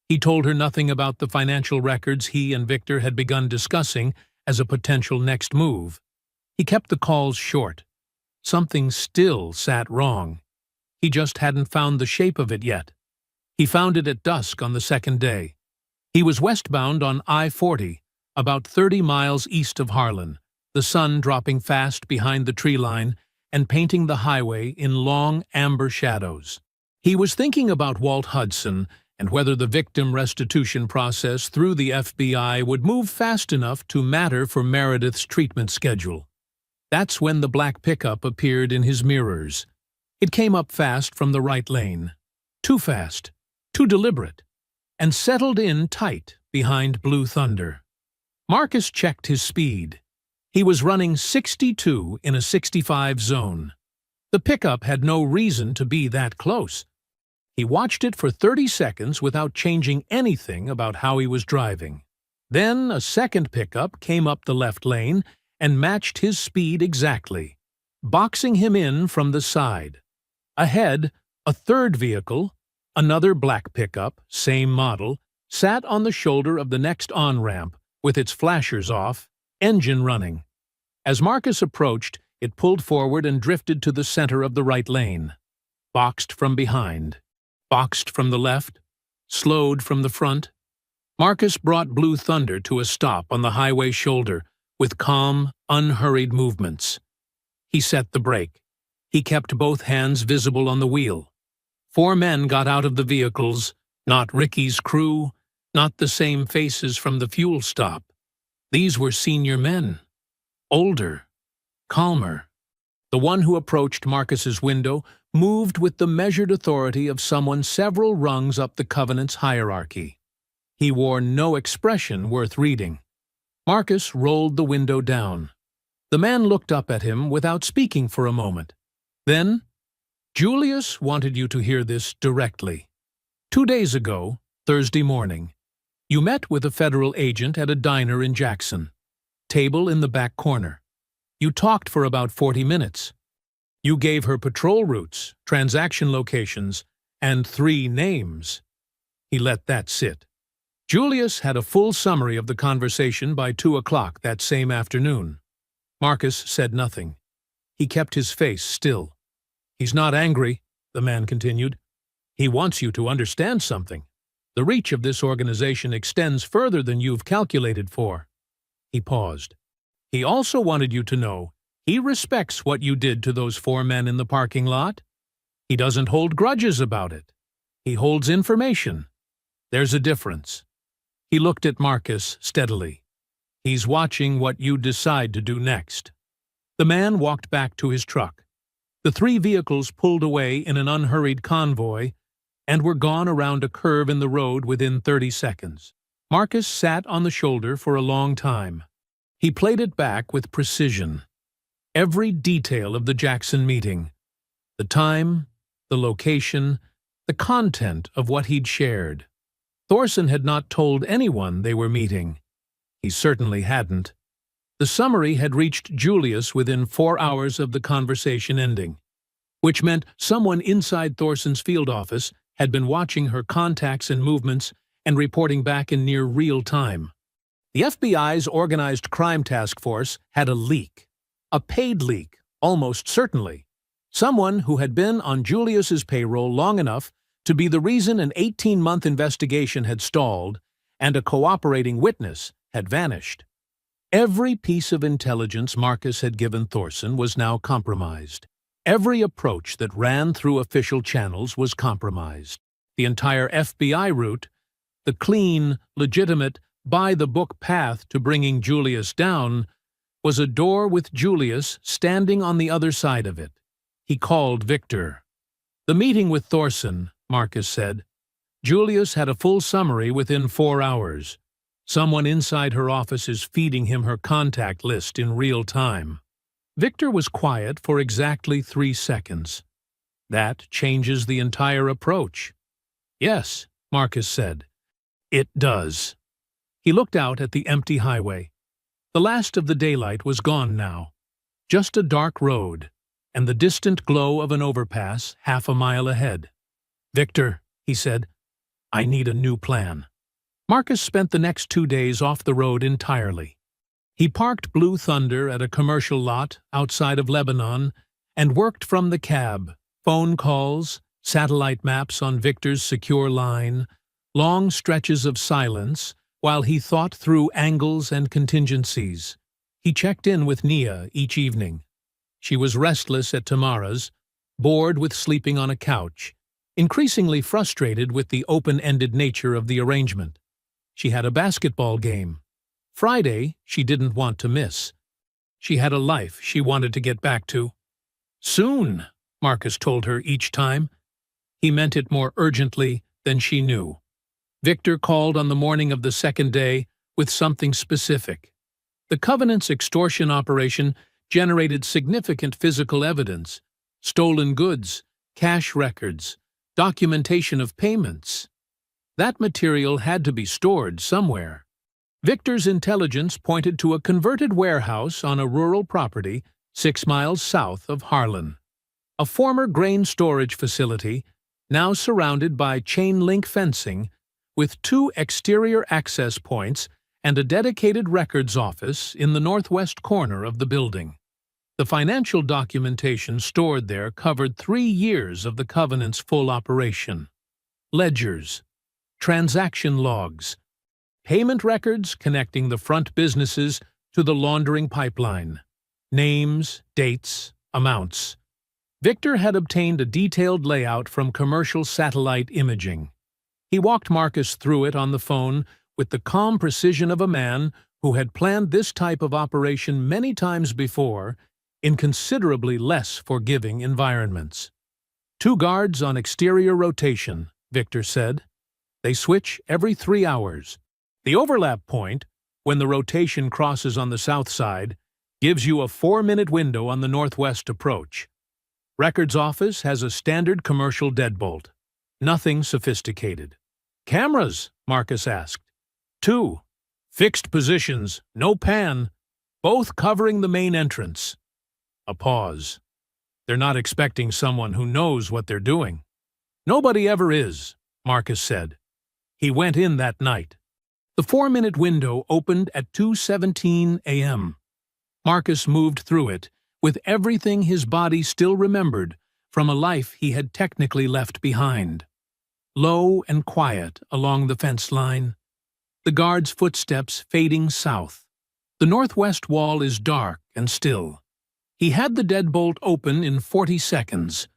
He told her nothing about the financial records he and Victor had begun discussing as a potential next move. He kept the calls short. Something still sat wrong. He just hadn't found the shape of it yet. He found it at dusk on the second day. He was westbound on I-40, about 30 miles east of Harlan, the sun dropping fast behind the tree line and painting the highway in long amber shadows. He was thinking about Walt Hudson and whether the victim restitution process through the FBI would move fast enough to matter for Meredith's treatment schedule. That's when the black pickup appeared in his mirrors. It came up fast from the right lane. Too fast, too deliberate, and settled in tight behind Blue Thunder. Marcus checked his speed. He was running 62 in a 65 zone. The pickup had no reason to be that close. He watched it for 30 seconds without changing anything about how he was driving. Then a second pickup came up the left lane and matched his speed exactly, boxing him in from the side. Ahead, a third vehicle, another black pickup, same model, sat on the shoulder of the next on-ramp with its flashers off, engine running. As Marcus approached, it pulled forward and drifted to the center of the right lane. Boxed from behind, boxed from the left, slowed from the front. Marcus brought Blue Thunder to a stop on the highway shoulder with calm, unhurried movements. He set the brake. He kept both hands visible on the wheel. 4 men got out of the vehicles, not Ricky's crew, not the same faces from the fuel stop. These were senior men. Older, calmer. The one who approached Marcus's window moved with the measured authority of someone several rungs up the Covenant's hierarchy. He wore no expression worth reading. Marcus rolled the window down. The man looked up at him without speaking for a moment. Then, Julius wanted you to hear this directly. 2 days ago, Thursday morning, you met with a federal agent at a diner in Jackson. Table in the back corner. You talked for about 40 minutes. You gave her patrol routes, transaction locations, and 3 names. He let that sit. Julius had a full summary of the conversation by 2 o'clock that same afternoon. Marcus said nothing. He kept his face still. "He's not angry," the man continued. "He wants you to understand something. The reach of this organization extends further than you've calculated for." He paused. "He also wanted you to know he respects what you did to those 4 men in the parking lot. He doesn't hold grudges about it. He holds information. There's a difference." He looked at Marcus steadily. "He's watching what you decide to do next." The man walked back to his truck. The 3 vehicles pulled away in an unhurried convoy and were gone around a curve in the road within 30 seconds. Marcus sat on the shoulder for a long time. He played it back with precision. Every detail of the Jackson meeting. The time, the location, the content of what he'd shared. Thorson had not told anyone they were meeting. He certainly hadn't. The summary had reached Julius within 4 hours of the conversation ending, which meant someone inside Thorson's field office had been watching her contacts and movements and reporting back in near real time. The FBI's Organized Crime Task Force had a leak. A paid leak, almost certainly. Someone who had been on Julius's payroll long enough to be the reason an 18-month investigation had stalled and a cooperating witness had vanished. Every piece of intelligence Marcus had given Thorson was now compromised. Every approach that ran through official channels was compromised. The entire FBI route, the clean, legitimate, by-the-book path to bringing Julius down, was a door with Julius standing on the other side of it. He called Victor. "The meeting with Thorson," Marcus said. "Julius had a full summary within 4 hours. Someone inside her office is feeding him her contact list in real time." Victor was quiet for exactly 3 seconds. "That changes the entire approach." "Yes," Marcus said. "It does." He looked out at the empty highway. The last of the daylight was gone now. Just a dark road, and the distant glow of an overpass half a mile ahead. "Victor," he said, "I need a new plan." Marcus spent the next 2 days off the road entirely. He parked Blue Thunder at a commercial lot outside of Lebanon and worked from the cab, phone calls, satellite maps on Victor's secure line, long stretches of silence while he thought through angles and contingencies. He checked in with Nia each evening. She was restless at Tamara's, bored with sleeping on a couch, increasingly frustrated with the open-ended nature of the arrangement. She had a basketball game. Friday she didn't want to miss. She had a life she wanted to get back to. "Soon," Marcus told her each time. He meant it more urgently than she knew. Victor called on the morning of the second day with something specific. The Covenant's extortion operation generated significant physical evidence, stolen goods, cash records, documentation of payments. That material had to be stored somewhere. Victor's intelligence pointed to a converted warehouse on a rural property 6 miles south of Harlan. A former grain storage facility, now surrounded by chain-link fencing, with 2 exterior access points and a dedicated records office in the northwest corner of the building. The financial documentation stored there covered 3 years of the Covenant's full operation. Ledgers, transaction logs, payment records connecting the front businesses to the laundering pipeline, names, dates, amounts. Victor had obtained a detailed layout from commercial satellite imaging. He walked Marcus through it on the phone with the calm precision of a man who had planned this type of operation many times before in considerably less forgiving environments. 2 guards on exterior rotation, Victor said. They switch every 3 hours. The overlap point, when the rotation crosses on the south side, gives you a 4-minute window on the northwest approach. Records office has a standard commercial deadbolt. Nothing sophisticated. "Cameras?" Marcus asked. 2. Fixed positions, no pan, both covering the main entrance. A pause. "They're not expecting someone who knows what they're doing." "Nobody ever is," Marcus said. "He went in that night. The 4-minute window opened at 2:17 a.m. Marcus moved through it, with everything his body still remembered from a life he had technically left behind. Low and quiet along the fence line, the guard's footsteps fading south. The northwest wall is dark and still. He had the deadbolt open in 40 seconds,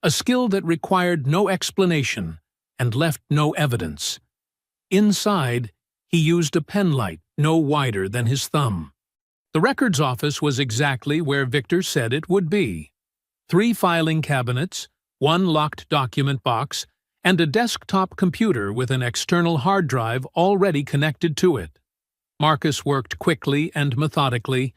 a skill that required no explanation and left no evidence. Inside, he used a penlight no wider than his thumb. The records office was exactly where Victor said it would be. 3 filing cabinets, 1 locked document box, and a desktop computer with an external hard drive already connected to it. Marcus worked quickly and methodically,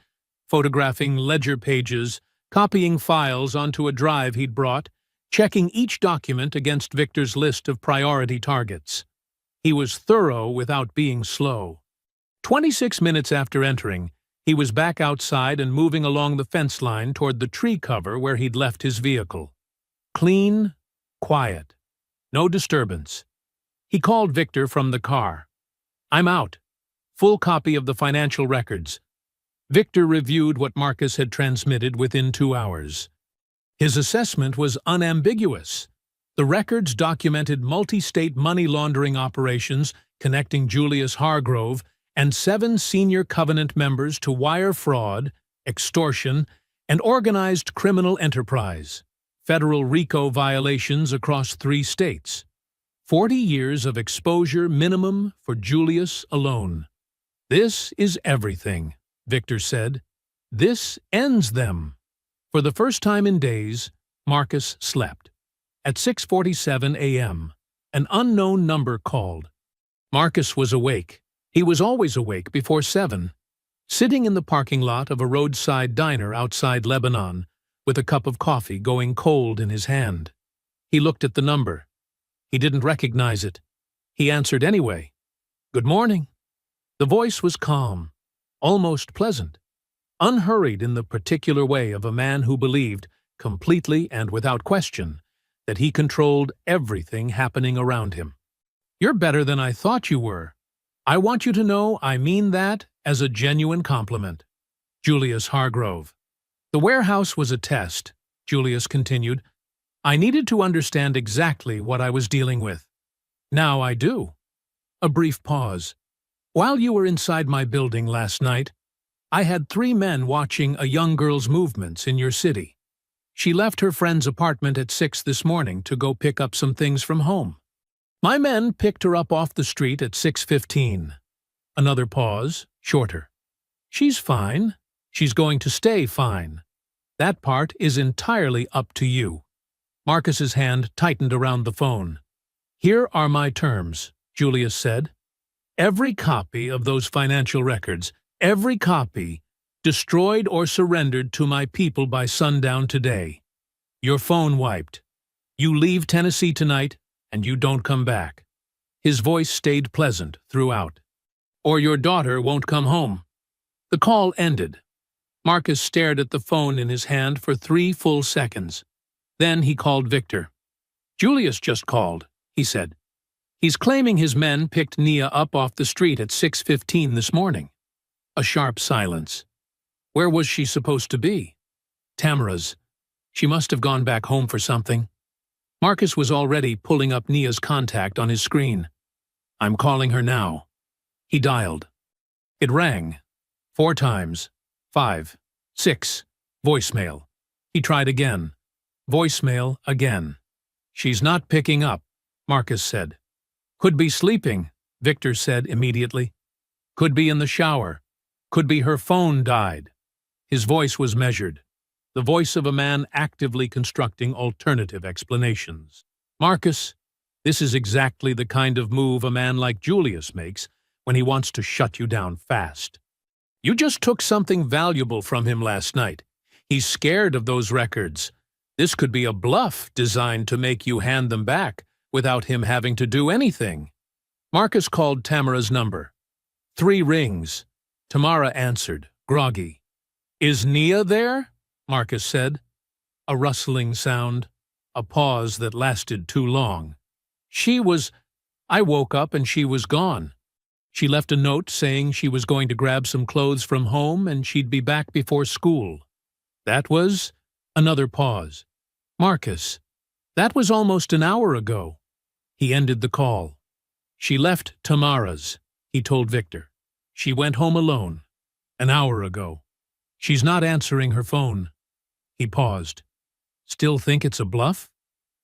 photographing ledger pages, copying files onto a drive he'd brought, checking each document against Victor's list of priority targets. He was thorough without being slow. 26 minutes after entering, he was back outside and moving along the fence line toward the tree cover where he'd left his vehicle. Clean, quiet, no disturbance. He called Victor from the car. "I'm out. Full copy of the financial records." Victor reviewed what Marcus had transmitted within 2 hours. His assessment was unambiguous. The records documented multi-state money laundering operations connecting Julius Hargrove and 7 senior Covenant members to wire fraud, extortion, and organized criminal enterprise, federal RICO violations across 3 states. 40 years of exposure minimum for Julius alone. "This is everything," Victor said. "This ends them." For the first time in days, Marcus slept. At 6:47 a.m., an unknown number called. Marcus was awake. He was always awake before 7, sitting in the parking lot of a roadside diner outside Lebanon, with a cup of coffee going cold in his hand. He looked at the number. He didn't recognize it. He answered anyway. "Good morning." The voice was calm, almost pleasant, unhurried in the particular way of a man who believed, completely and without question, that he controlled everything happening around him. "You're better than I thought you were. I want you to know I mean that as a genuine compliment." Julius Hargrove. "The warehouse was a test," Julius continued. "I needed to understand exactly what I was dealing with. Now I do." A brief pause. "While you were inside my building last night, I had 3 men watching a young girl's movements in your city. She left her friend's apartment at 6 this morning to go pick up some things from home. My men picked her up off the street at 6:15. Another pause, shorter. She's fine. She's going to stay fine. That part is entirely up to you." Marcus's hand tightened around the phone. "Here are my terms," Julius said. "Every copy of those financial records, every copy, destroyed or surrendered to my people by sundown today. Your phone wiped. You leave Tennessee tonight, and you don't come back." His voice stayed pleasant throughout. "Or your daughter won't come home." The call ended. Marcus stared at the phone in his hand for 3 full seconds. Then he called Victor. "Julius just called," he said. "He's claiming his men picked Nia up off the street at 6:15 this morning." A sharp silence. Where was she supposed to be? Tamara's. She must have gone back home for something. Marcus was already pulling up Nia's contact on his screen. "I'm calling her now." He dialed. It rang. 4 times. 5. 6. Voicemail. He tried again. Voicemail again. "She's not picking up," Marcus said. "Could be sleeping," Victor said immediately. "Could be in the shower. Could be her phone died." His voice was measured. The voice of a man actively constructing alternative explanations. "Marcus, this is exactly the kind of move a man like Julius makes when he wants to shut you down fast. You just took something valuable from him last night. He's scared of those records. This could be a bluff designed to make you hand them back without him having to do anything." Marcus called Tamara's number. 3 rings. Tamara answered, groggy. "Is Nia there?" Marcus said. A rustling sound, a pause that lasted too long. I woke up and she was gone." She left a note saying she was going to grab some clothes from home and she'd be back before school. That was another pause. Marcus, that was almost an hour ago. He ended the call. She left Tamara's, he told Victor. She went home alone. An hour ago. She's not answering her phone. He paused. Still think it's a bluff?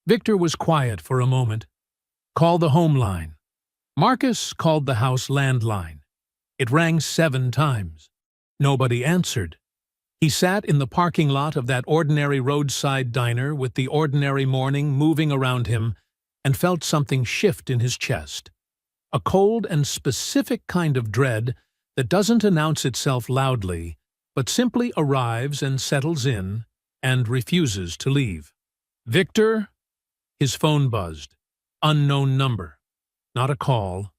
Victor was quiet for a moment. Call the home line. Marcus called the house landline. It rang 7 times. Nobody answered. He sat in the parking lot of that ordinary roadside diner with the ordinary morning moving around him and felt something shift in his chest. A cold and specific kind of dread that doesn't announce itself loudly, but simply arrives and settles in and refuses to leave. Victor? His phone buzzed. Unknown number. Not a call.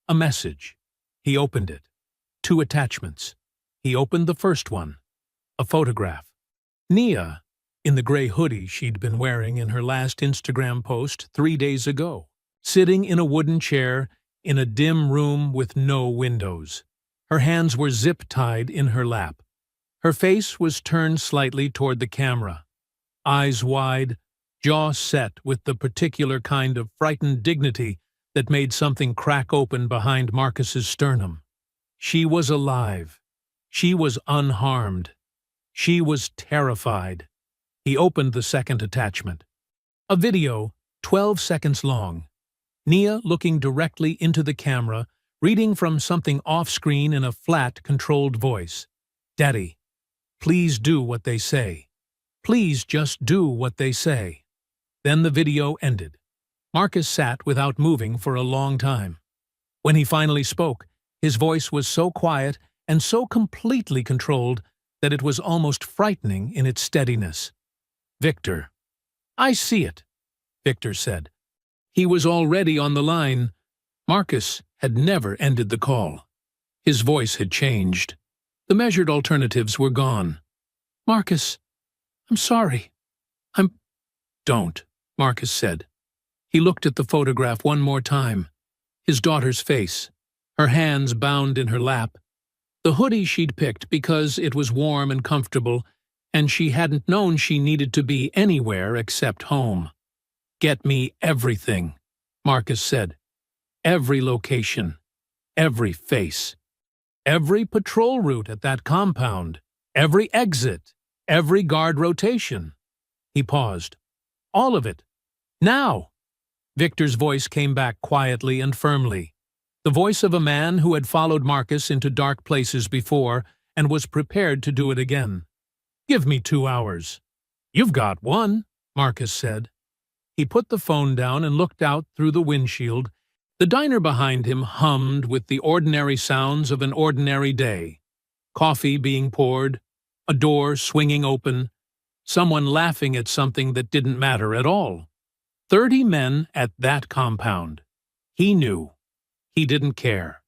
A message. He opened it. 2 attachments. He opened the first one. A photograph. Nia, in the gray hoodie she'd been wearing in her last Instagram post 3 days ago, sitting in a wooden chair in a dim room with no windows. Her hands were zip-tied in her lap. Her face was turned slightly toward the camera. Eyes wide, jaw set with the particular kind of frightened dignity that made something crack open behind Marcus's sternum. She was alive. She was unharmed. She was terrified. He opened the second attachment. A video, 12 seconds long. Nia looking directly into the camera, reading from something off-screen in a flat, controlled voice. Daddy, please do what they say. Please just do what they say. Then the video ended. Marcus sat without moving for a long time. When he finally spoke, his voice was so quiet and so completely controlled that it was almost frightening in its steadiness. Victor. I see it, Victor said. He was already on the line. Marcus had never ended the call. His voice had changed. The measured alternatives were gone. Marcus, I'm sorry. Don't, Marcus said. He looked at the photograph one more time. His daughter's face, her hands bound in her lap. The hoodie she'd picked because it was warm and comfortable, and she hadn't known she needed to be anywhere except home. Get me everything, Marcus said. Every location, every face, every patrol route at that compound, every exit, every guard rotation. He paused. All of it. Now! Victor's voice came back quietly and firmly, the voice of a man who had followed Marcus into dark places before and was prepared to do it again. Give me 2 hours. You've got 1, Marcus said. He put the phone down and looked out through the windshield. The diner behind him hummed with the ordinary sounds of an ordinary day. Coffee being poured, a door swinging open, someone laughing at something that didn't matter at all. 30 men at that compound. He knew. He didn't care.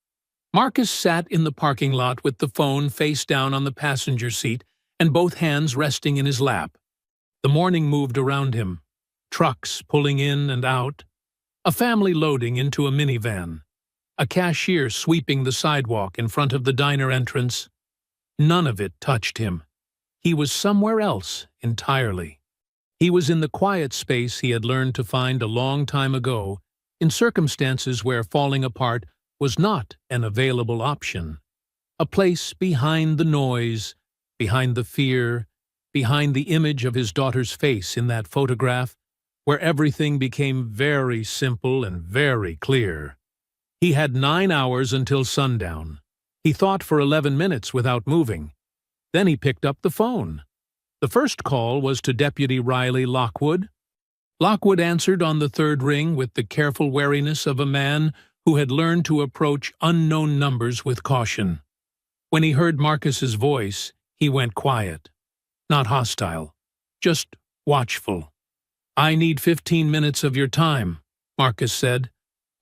Marcus sat in the parking lot with the phone face down on the passenger seat and both hands resting in his lap. The morning moved around him. Trucks pulling in and out. A family loading into a minivan. A cashier sweeping the sidewalk in front of the diner entrance. None of it touched him. He was somewhere else entirely. He was in the quiet space he had learned to find a long time ago, in circumstances where falling apart was not an available option. A place behind the noise, behind the fear, behind the image of his daughter's face in that photograph, where everything became very simple and very clear. He had 9 hours until sundown. He thought for 11 minutes without moving. Then he picked up the phone. The first call was to Deputy Riley Lockwood. Lockwood answered on the 3rd ring with the careful wariness of a man who had learned to approach unknown numbers with caution. When he heard Marcus's voice, he went quiet. Not hostile, just watchful. I need 15 minutes of your time, Marcus said,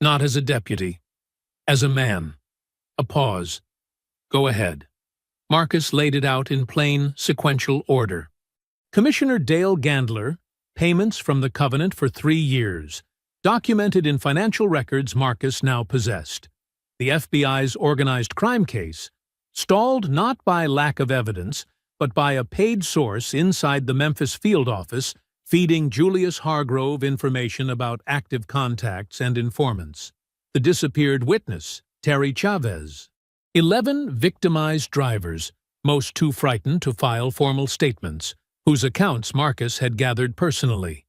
not as a deputy, as a man. A pause. Go ahead. Marcus laid it out in plain, sequential order. Commissioner Dale Gandler, payments from the Covenant for 3 years, documented in financial records Marcus now possessed. The FBI's organized crime case, stalled not by lack of evidence, but by a paid source inside the Memphis field office feeding Julius Hargrove information about active contacts and informants. The disappeared witness, Terry Chavez. 11 victimized drivers, most too frightened to file formal statements, whose accounts Marcus had gathered personally.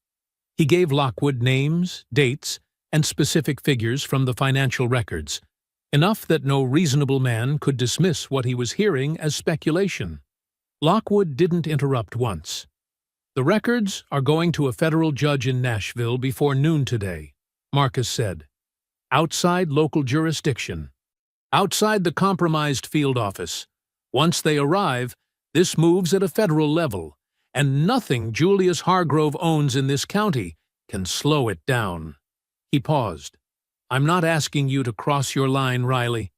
He gave Lockwood names, dates, and specific figures from the financial records, enough that no reasonable man could dismiss what he was hearing as speculation. Lockwood didn't interrupt once. "The records are going to a federal judge in Nashville before noon today," Marcus said. "Outside local jurisdiction. Outside the compromised field office. Once they arrive, this moves at a federal level, and nothing Julius Hargrove owns in this county can slow it down." He paused. "I'm not asking you to cross your line, Riley.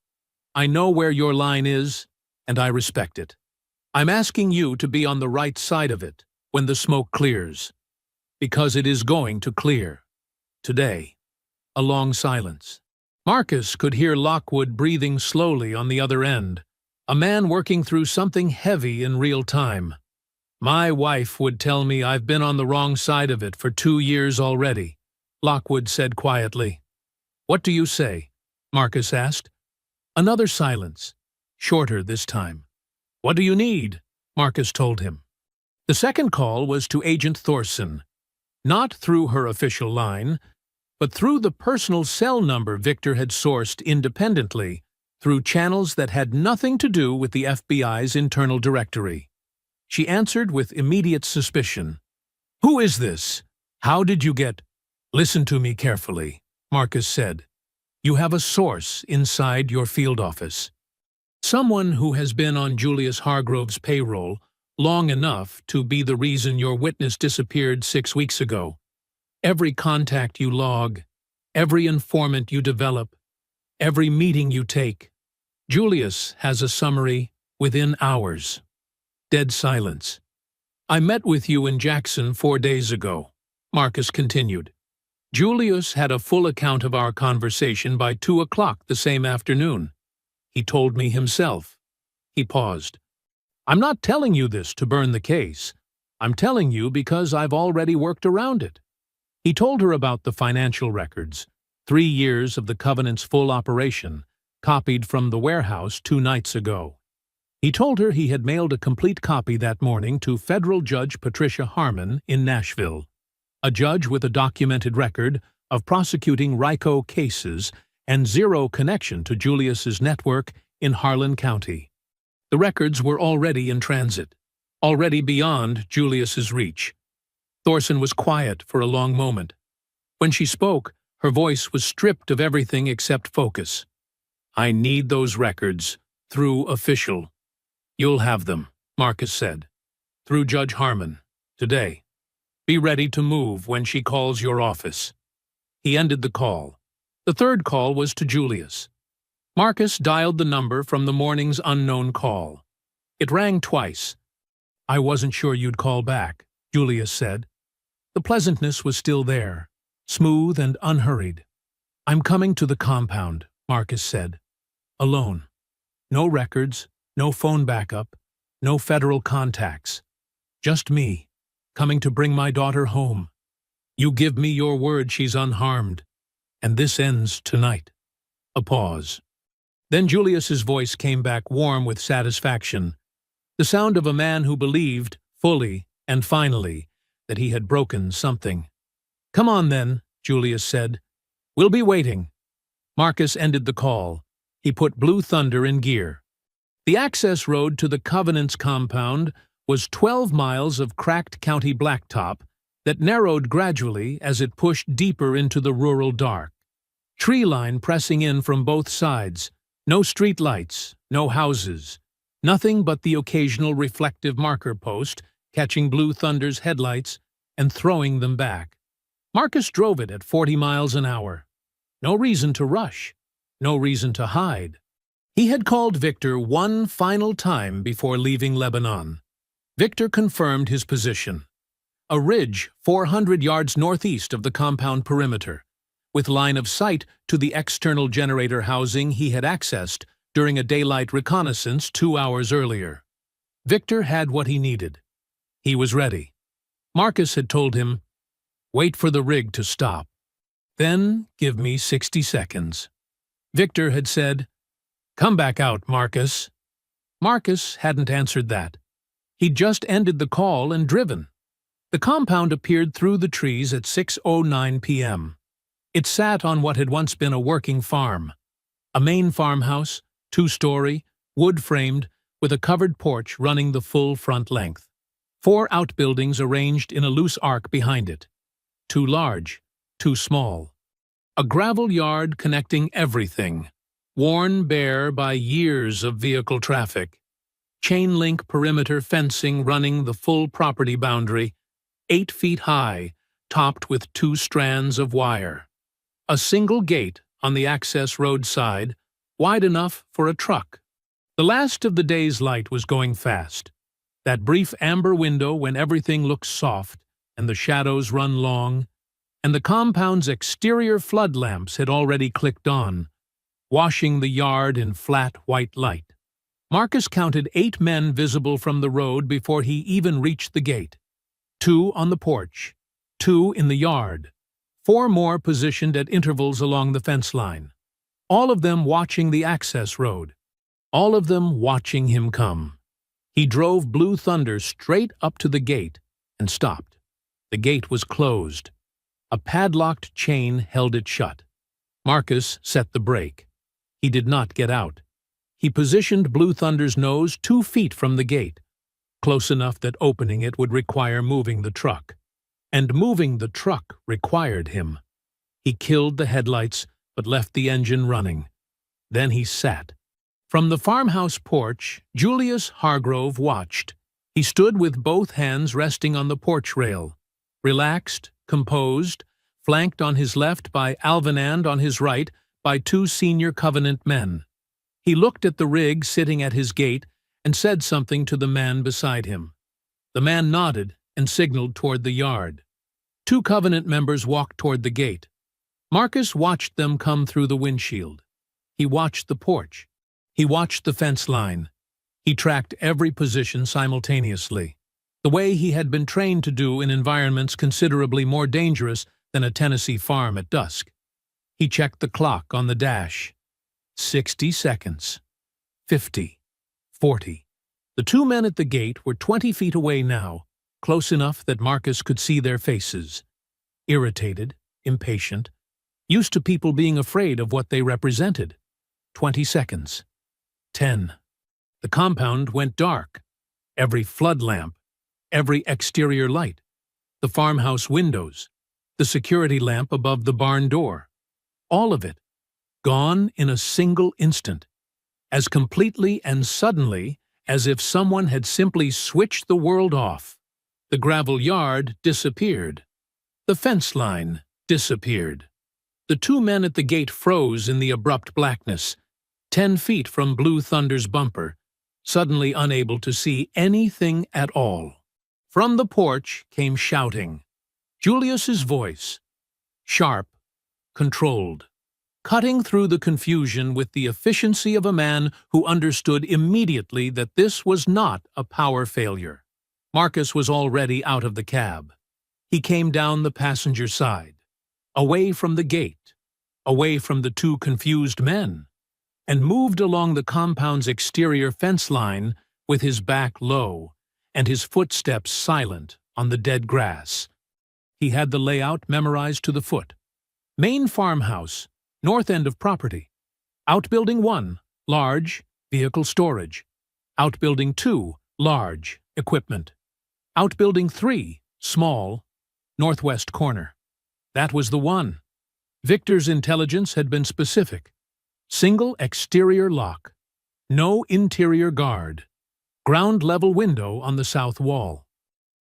I know where your line is, and I respect it. I'm asking you to be on the right side of it when the smoke clears. Because it is going to clear. Today." A long silence. Marcus could hear Lockwood breathing slowly on the other end, a man working through something heavy in real time. "My wife would tell me I've been on the wrong side of it for 2 years already," Lockwood said quietly. "What do you say?" Marcus asked. Another silence, shorter this time. "What do you need?" Marcus told him. The second call was to Agent Thorson, not through her official line, but through the personal cell number Victor had sourced independently through channels that had nothing to do with the FBI's internal directory. She answered with immediate suspicion. "Who is this? How did you get—" "Listen to me carefully," Marcus said. "You have a source inside your field office. Someone who has been on Julius Hargrove's payroll long enough to be the reason your witness disappeared 6 weeks ago. Every contact you log, every informant you develop, every meeting you take. Julius has a summary within hours." Dead silence. "I met with you in Jackson 4 days ago," Marcus continued. "Julius had a full account of our conversation by 2 o'clock the same afternoon. He told me himself." He paused. "I'm not telling you this to burn the case. I'm telling you because I've already worked around it." He told her about the financial records, 3 years of the Covenant's full operation, copied from the warehouse 2 nights ago. He told her he had mailed a complete copy that morning to Federal Judge Patricia Harmon in Nashville, a judge with a documented record of prosecuting RICO cases and zero connection to Julius's network in Harlan County. The records were already in transit, already beyond Julius's reach. Thorson was quiet for a long moment. When she spoke, her voice was stripped of everything except focus. "I need those records, through official." "You'll have them," Marcus said. "Through Judge Harmon, today. Be ready to move when she calls your office." He ended the call. The third call was to Julius. Marcus dialed the number from the morning's unknown call. It rang twice. "I wasn't sure you'd call back," Julius said. The pleasantness was still there, smooth and unhurried. "I'm coming to the compound," Marcus said. "Alone. No records, no phone backup, no federal contacts. Just me, coming to bring my daughter home. You give me your word she's unharmed, and this ends tonight." A pause. Then Julius's voice came back warm with satisfaction, the sound of a man who believed, fully and finally, that he had broken something. "Come on then," Julius said. "We'll be waiting." Marcus ended the call. He put Blue Thunder in gear. The access road to the Covenant's compound was 12 miles of cracked county blacktop that narrowed gradually as it pushed deeper into the rural dark. Tree line pressing in from both sides, no street lights, no houses, nothing but the occasional reflective marker post catching Blue Thunder's headlights and throwing them back. Marcus drove it at 40 miles an hour. No reason to rush, no reason to hide. He had called Victor one final time before leaving Lebanon. Victor confirmed his position. A ridge 400 yards northeast of the compound perimeter, with line of sight to the external generator housing he had accessed during a daylight reconnaissance 2 hours earlier. Victor had what he needed. He was ready. Marcus had told him, "Wait for the rig to stop. Then give me 60 seconds. Victor had said, "Come back out, Marcus." Marcus hadn't answered that. He'd just ended the call and driven. The compound appeared through the trees at 6:09 p.m. It sat on what had once been a working farm. A main farmhouse, 2-story, wood-framed, with a covered porch running the full front length. 4 outbuildings arranged in a loose arc behind it. Too large, too small. A gravel yard connecting everything, worn bare by years of vehicle traffic. Chain-link perimeter fencing running the full property boundary, 8 feet high, topped with 2 strands of wire. A single gate on the access road side, wide enough for a truck. The last of the day's light was going fast. That brief amber window when everything looks soft and the shadows run long, and the compound's exterior flood lamps had already clicked on, washing the yard in flat white light. Marcus counted 8 men visible from the road before he even reached the gate. 2 on the porch, 2 in the yard, 4 more positioned at intervals along the fence line. All of them watching the access road. All of them watching him come. He drove Blue Thunder straight up to the gate and stopped. The gate was closed. A padlocked chain held it shut. Marcus set the brake. He did not get out. He positioned Blue Thunder's nose 2 feet from the gate, close enough that opening it would require moving the truck. And moving the truck required him. He killed the headlights, but left the engine running. Then he sat. From the farmhouse porch, Julius Hargrove watched. He stood with both hands resting on the porch rail, relaxed, composed, flanked on his left by Alvin and on his right by 2 senior Covenant men. He looked at the rig sitting at his gate and said something to the man beside him. The man nodded and signaled toward the yard. 2 Covenant members walked toward the gate. Marcus watched them come through the windshield. He watched the porch. He watched the fence line. He tracked every position simultaneously, the way he had been trained to do in environments considerably more dangerous than a Tennessee farm at dusk. He checked the clock on the dash. 60 seconds. 50. 40. The 2 men at the gate were 20 feet away now, close enough that Marcus could see their faces. Irritated, impatient, used to people being afraid of what they represented. 20 seconds. 10. The compound went dark. Every flood lamp, every exterior light, the farmhouse windows, the security lamp above the barn door, all of it, gone in a single instant, as completely and suddenly as if someone had simply switched the world off. The gravel yard disappeared. The fence line disappeared. The 2 men at the gate froze in the abrupt blackness, 10 feet from Blue Thunder's bumper, suddenly unable to see anything at all. From the porch came shouting. Julius's voice, sharp, controlled, cutting through the confusion with the efficiency of a man who understood immediately that this was not a power failure. Marcus was already out of the cab. He came down the passenger side, away from the gate, away from the 2 confused men, and moved along the compound's exterior fence line with his back low and his footsteps silent on the dead grass. He had the layout memorized to the foot. Main farmhouse, north end of property. Outbuilding 1, large, vehicle storage. Outbuilding 2, large, equipment. Outbuilding 3, small, northwest corner. That was the one. Victor's intelligence had been specific. Single exterior lock. No interior guard. Ground-level window on the south wall.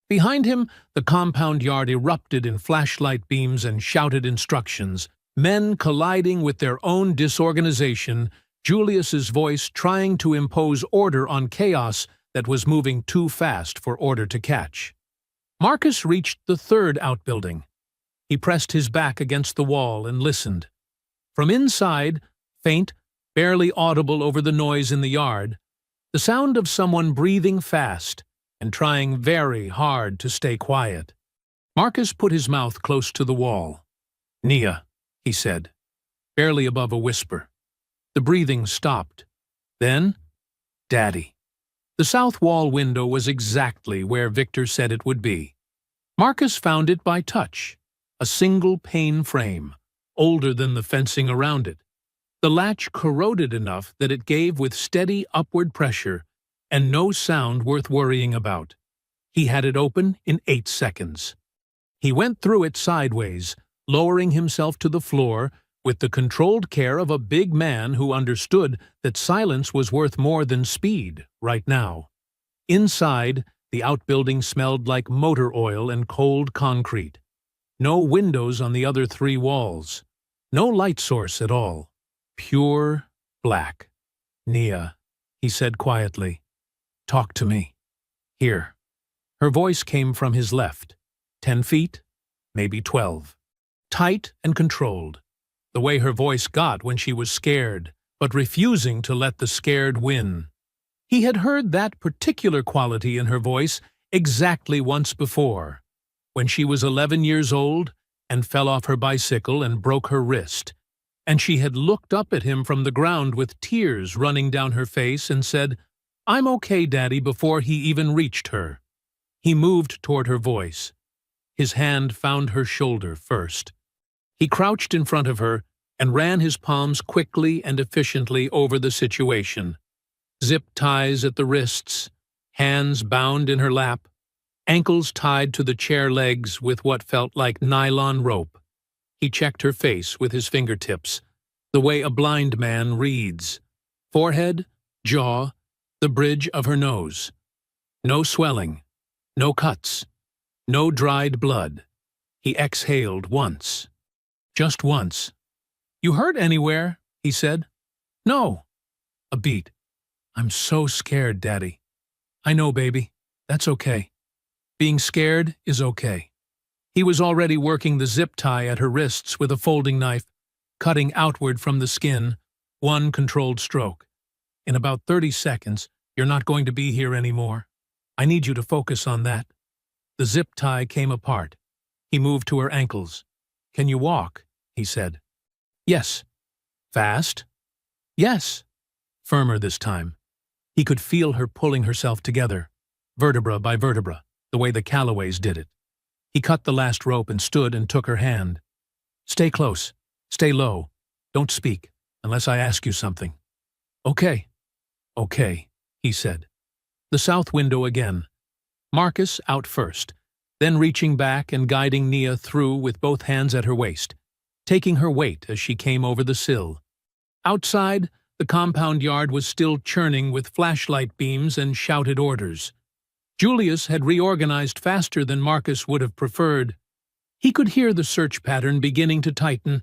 Behind him, the compound yard erupted in flashlight beams and shouted instructions, men colliding with their own disorganization, Julius's voice trying to impose order on chaos that was moving too fast for order to catch. Marcus reached the 3rd outbuilding. He pressed his back against the wall and listened. From inside, faint, barely audible over the noise in the yard, the sound of someone breathing fast and trying very hard to stay quiet. Marcus put his mouth close to the wall. "Nia," he said, barely above a whisper. The breathing stopped. Then, "Daddy." The south wall window was exactly where Victor said it would be. Marcus found it by touch, a single pane frame, older than the fencing around it. The latch corroded enough that it gave with steady upward pressure and no sound worth worrying about. He had it open in 8 seconds. He went through it sideways, lowering himself to the floor with the controlled care of a big man who understood that silence was worth more than speed right now. Inside, the outbuilding smelled like motor oil and cold concrete. No windows on the other 3 walls. No light source at all. Pure black. "Nia," he said quietly. "Talk to me. Here." Her voice came from his left. 10 feet, maybe 12. Tight and controlled. The way her voice got when she was scared, but refusing to let the scared win. He had heard that particular quality in her voice exactly once before, when she was 11 years old and fell off her bicycle and broke her wrist, and she had looked up at him from the ground with tears running down her face and said, "I'm okay, Daddy," before he even reached her. He moved toward her voice. His hand found her shoulder first. He crouched in front of her and ran his palms quickly and efficiently over the situation. Zip ties at the wrists, hands bound in her lap, ankles tied to the chair legs with what felt like nylon rope. He checked her face with his fingertips, the way a blind man reads. Forehead, jaw, the bridge of her nose. No swelling, no cuts, no dried blood. He exhaled once. Just once. "You hurt anywhere?" he said. "No." A beat. "I'm so scared, Daddy." "I know, baby. That's okay. Being scared is okay." He was already working the zip tie at her wrists with a folding knife, cutting outward from the skin, one controlled stroke. "In about 30 seconds, you're not going to be here anymore. I need you to focus on that." The zip tie came apart. He moved to her ankles. "Can you walk?" he said. "Yes." "Fast?" "Yes." Firmer this time. He could feel her pulling herself together, vertebra by vertebra, the way the Callaways did it. He cut the last rope and stood and took her hand. "Stay close. Stay low. Don't speak, unless I ask you something." "Okay." "Okay," he said. The south window again. Marcus out first, then reaching back and guiding Nia through with both hands at her waist, taking her weight as she came over the sill. Outside, the compound yard was still churning with flashlight beams and shouted orders. Julius had reorganized faster than Marcus would have preferred. He could hear the search pattern beginning to tighten,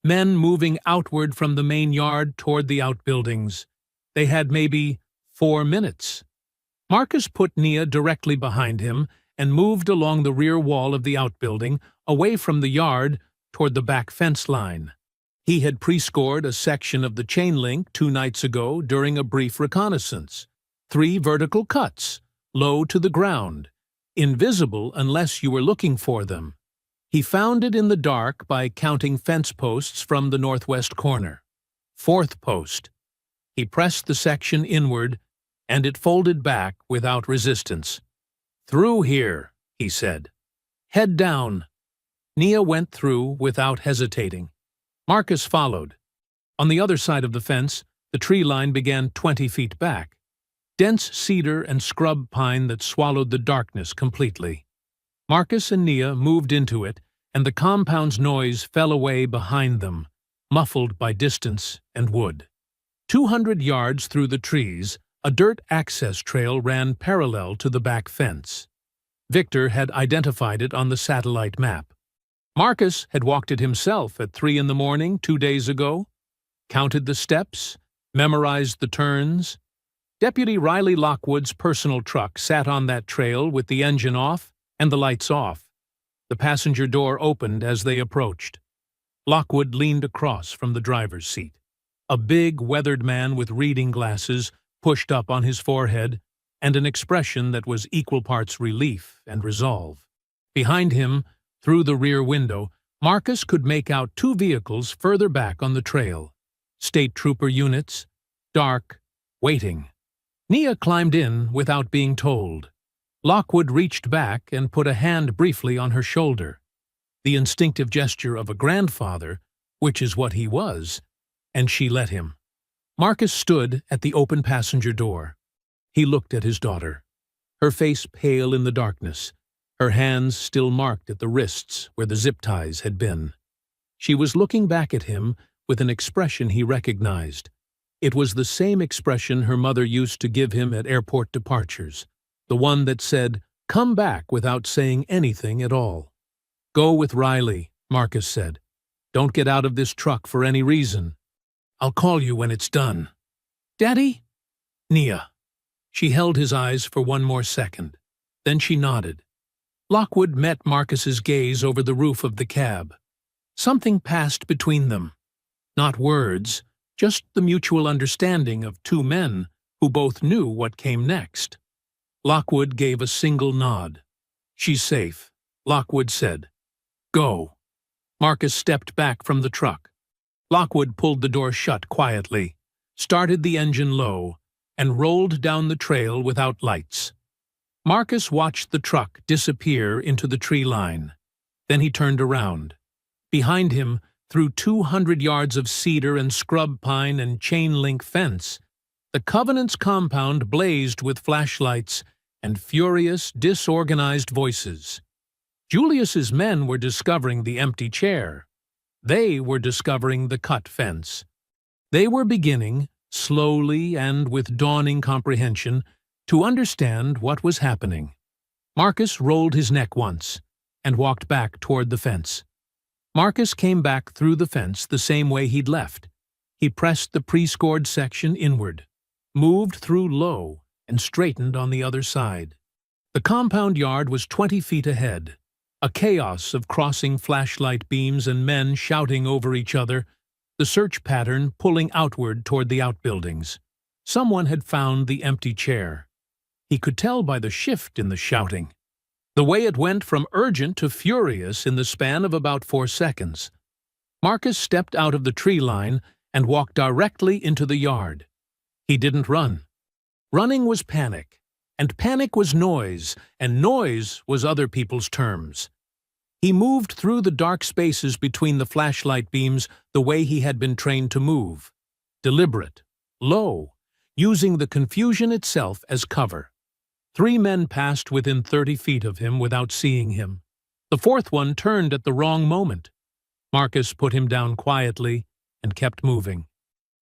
men moving outward from the main yard toward the outbuildings. They had maybe 4 minutes. Marcus put Nia directly behind him and moved along the rear wall of the outbuilding, away from the yard, toward the back fence line. He had pre-scored a section of the chain link 2 nights ago during a brief reconnaissance. 3 vertical cuts, low to the ground, invisible unless you were looking for them. He found it in the dark by counting fence posts from the northwest corner. 4th post. He pressed the section inward, and it folded back without resistance. "Through here," he said. "Head down." Nia went through without hesitating. Marcus followed. On the other side of the fence, the tree line began 20 feet back. Dense cedar and scrub pine that swallowed the darkness completely. Marcus and Nia moved into it, and the compound's noise fell away behind them, muffled by distance and wood. 200 yards through the trees, a dirt access trail ran parallel to the back fence. Victor had identified it on the satellite map. Marcus had walked it himself at 3 in the morning 2 days ago, counted the steps, memorized the turns. Deputy Riley Lockwood's personal truck sat on that trail with the engine off and the lights off. The passenger door opened as they approached. Lockwood leaned across from the driver's seat. A big, weathered man with reading glasses pushed up on his forehead and an expression that was equal parts relief and resolve. Behind him, through the rear window, Marcus could make out two vehicles further back on the trail. State trooper units, dark, waiting. Nia climbed in without being told. Lockwood reached back and put a hand briefly on her shoulder. The instinctive gesture of a grandfather, which is what he was, and she let him. Marcus stood at the open passenger door. He looked at his daughter, her face pale in the darkness, her hands still marked at the wrists where the zip ties had been. She was looking back at him with an expression he recognized. It was the same expression her mother used to give him at airport departures, the one that said, "Come back," without saying anything at all. "Go with Riley," Marcus said. "Don't get out of this truck for any reason. I'll call you when it's done." "Daddy?" "Nia." She held his eyes for one more second. Then she nodded. Lockwood met Marcus's gaze over the roof of the cab. Something passed between them. Not words, just the mutual understanding of two men who both knew what came next. Lockwood gave a single nod. "She's safe," Lockwood said. "Go." Marcus stepped back from the truck. Lockwood pulled the door shut quietly, started the engine low, and rolled down the trail without lights. Marcus watched the truck disappear into the tree line. Then he turned around. Behind him, through 200 yards of cedar and scrub pine and chain-link fence, the Covenant's compound blazed with flashlights and furious, disorganized voices. Julius's men were discovering the empty chair. They were discovering the cut fence. They were beginning, slowly and with dawning comprehension, to understand what was happening. Marcus rolled his neck once and walked back toward the fence. Marcus came back through the fence the same way he'd left. He pressed the pre-scored section inward, moved through low, and straightened on the other side. The compound yard was 20 feet ahead, a chaos of crossing flashlight beams and men shouting over each other, the search pattern pulling outward toward the outbuildings. Someone had found the empty chair. He could tell by the shift in the shouting, the way it went from urgent to furious in the span of about 4 seconds. Marcus stepped out of the tree line and walked directly into the yard. He didn't run. Running was panic, and panic was noise, and noise was other people's terms. He moved through the dark spaces between the flashlight beams the way he had been trained to move, deliberate, low, using the confusion itself as cover. 3 men passed within 30 feet of him without seeing him. The 4th one turned at the wrong moment. Marcus put him down quietly and kept moving.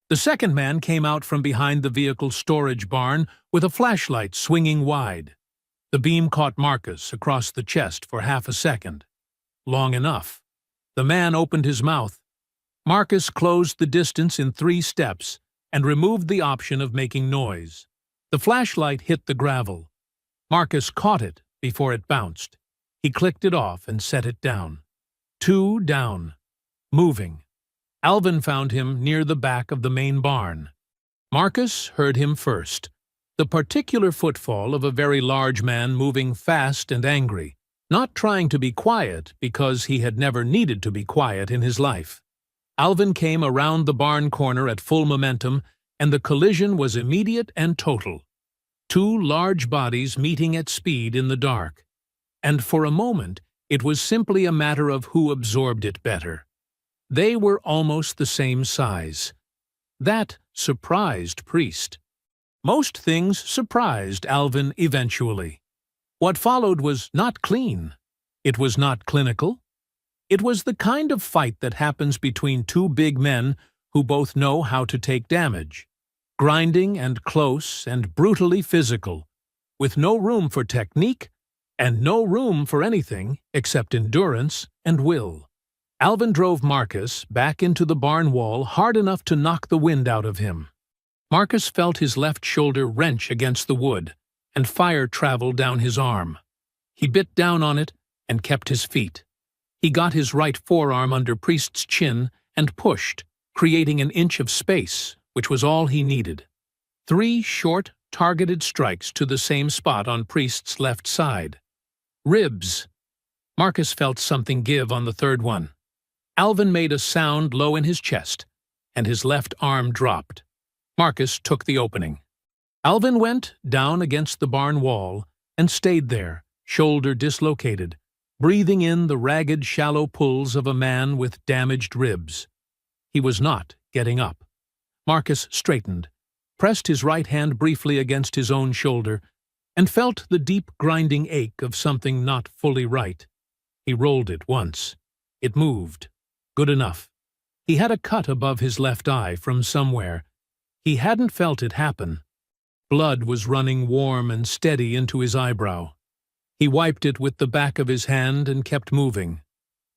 The 2nd man came out from behind the vehicle storage barn with a flashlight swinging wide. The beam caught Marcus across the chest for half a second. Long enough. The man opened his mouth. Marcus closed the distance in 3 steps and removed the option of making noise. The flashlight hit the gravel. Marcus caught it before it bounced. He clicked it off and set it down. 2 down. Moving. Alvin found him near the back of the main barn. Marcus heard him first. The particular footfall of a very large man moving fast and angry, not trying to be quiet because he had never needed to be quiet in his life. Alvin came around the barn corner at full momentum, and the collision was immediate and total. 2 large bodies meeting at speed in the dark. And for a moment, it was simply a matter of who absorbed it better. They were almost the same size. That surprised Priest. Most things surprised Alvin eventually. What followed was not clean. It was not clinical. It was the kind of fight that happens between 2 big men who both know how to take damage. Grinding and close and brutally physical, with no room for technique and no room for anything except endurance and will. Alvin drove Marcus back into the barn wall hard enough to knock the wind out of him. Marcus felt his left shoulder wrench against the wood, and fire traveled down his arm. He bit down on it and kept his feet. He got his right forearm under Priest's chin and pushed, creating an inch of space, which was all he needed. 3 short, targeted strikes to the same spot on Priest's left side. Ribs. Marcus felt something give on the third one. Alvin made a sound low in his chest, and his left arm dropped. Marcus took the opening. Alvin went down against the barn wall and stayed there, shoulder dislocated, breathing in the ragged, shallow pulls of a man with damaged ribs. He was not getting up. Marcus straightened, pressed his right hand briefly against his own shoulder, and felt the deep grinding ache of something not fully right. He rolled it once. It moved. Good enough. He had a cut above his left eye from somewhere. He hadn't felt it happen. Blood was running warm and steady into his eyebrow. He wiped it with the back of his hand and kept moving.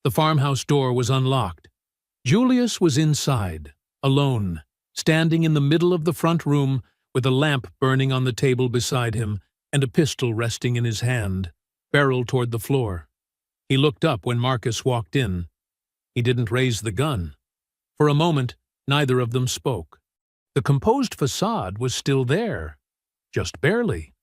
The farmhouse door was unlocked. Julius was inside, alone, standing in the middle of the front room with a lamp burning on the table beside him and a pistol resting in his hand, barrel toward the floor. He looked up when Marcus walked in. He didn't raise the gun. For a moment, neither of them spoke. The composed facade was still there, just barely,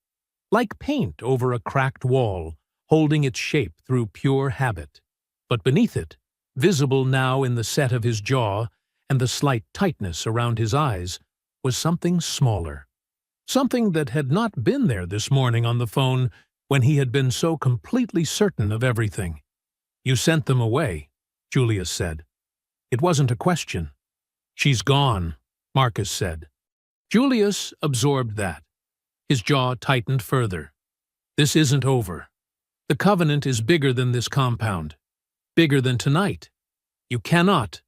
like paint over a cracked wall, holding its shape through pure habit. But beneath it, visible now in the set of his jaw and the slight tightness around his eyes, was something smaller. Something that had not been there this morning on the phone when he had been so completely certain of everything. "You sent them away," Julius said. It wasn't a question. "She's gone," Marcus said. Julius absorbed that. His jaw tightened further. "This isn't over. The Covenant is bigger than this compound. Bigger than tonight. You cannot."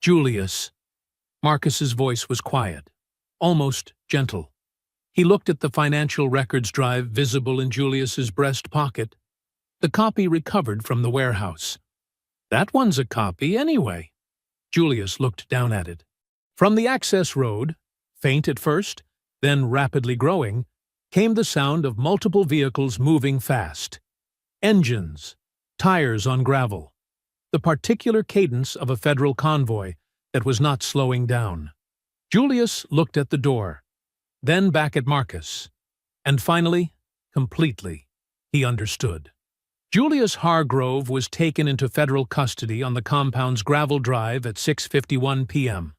"Julius." Marcus's voice was quiet, almost gentle. He looked at the financial records drive visible in Julius's breast pocket. The copy recovered from the warehouse. "That one's a copy, anyway." Julius looked down at it. From the access road, faint at first, then rapidly growing, came the sound of multiple vehicles moving fast. Engines, tires on gravel, the particular cadence of a federal convoy that was not slowing down. Julius looked at the door, then back at Marcus, and finally, completely, he understood. Julius Hargrove was taken into federal custody on the compound's gravel drive at 6:51 p.m.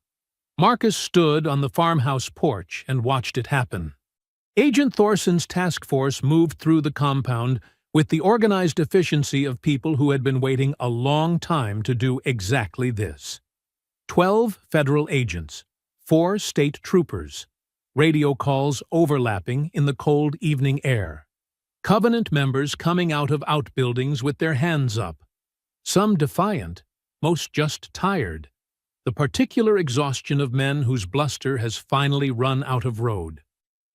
Marcus stood on the farmhouse porch and watched it happen. Agent Thorson's task force moved through the compound with the organized efficiency of people who had been waiting a long time to do exactly this. 12 federal agents, 4 state troopers, radio calls overlapping in the cold evening air. Covenant members coming out of outbuildings with their hands up. Some defiant, most just tired. The particular exhaustion of men whose bluster has finally run out of road.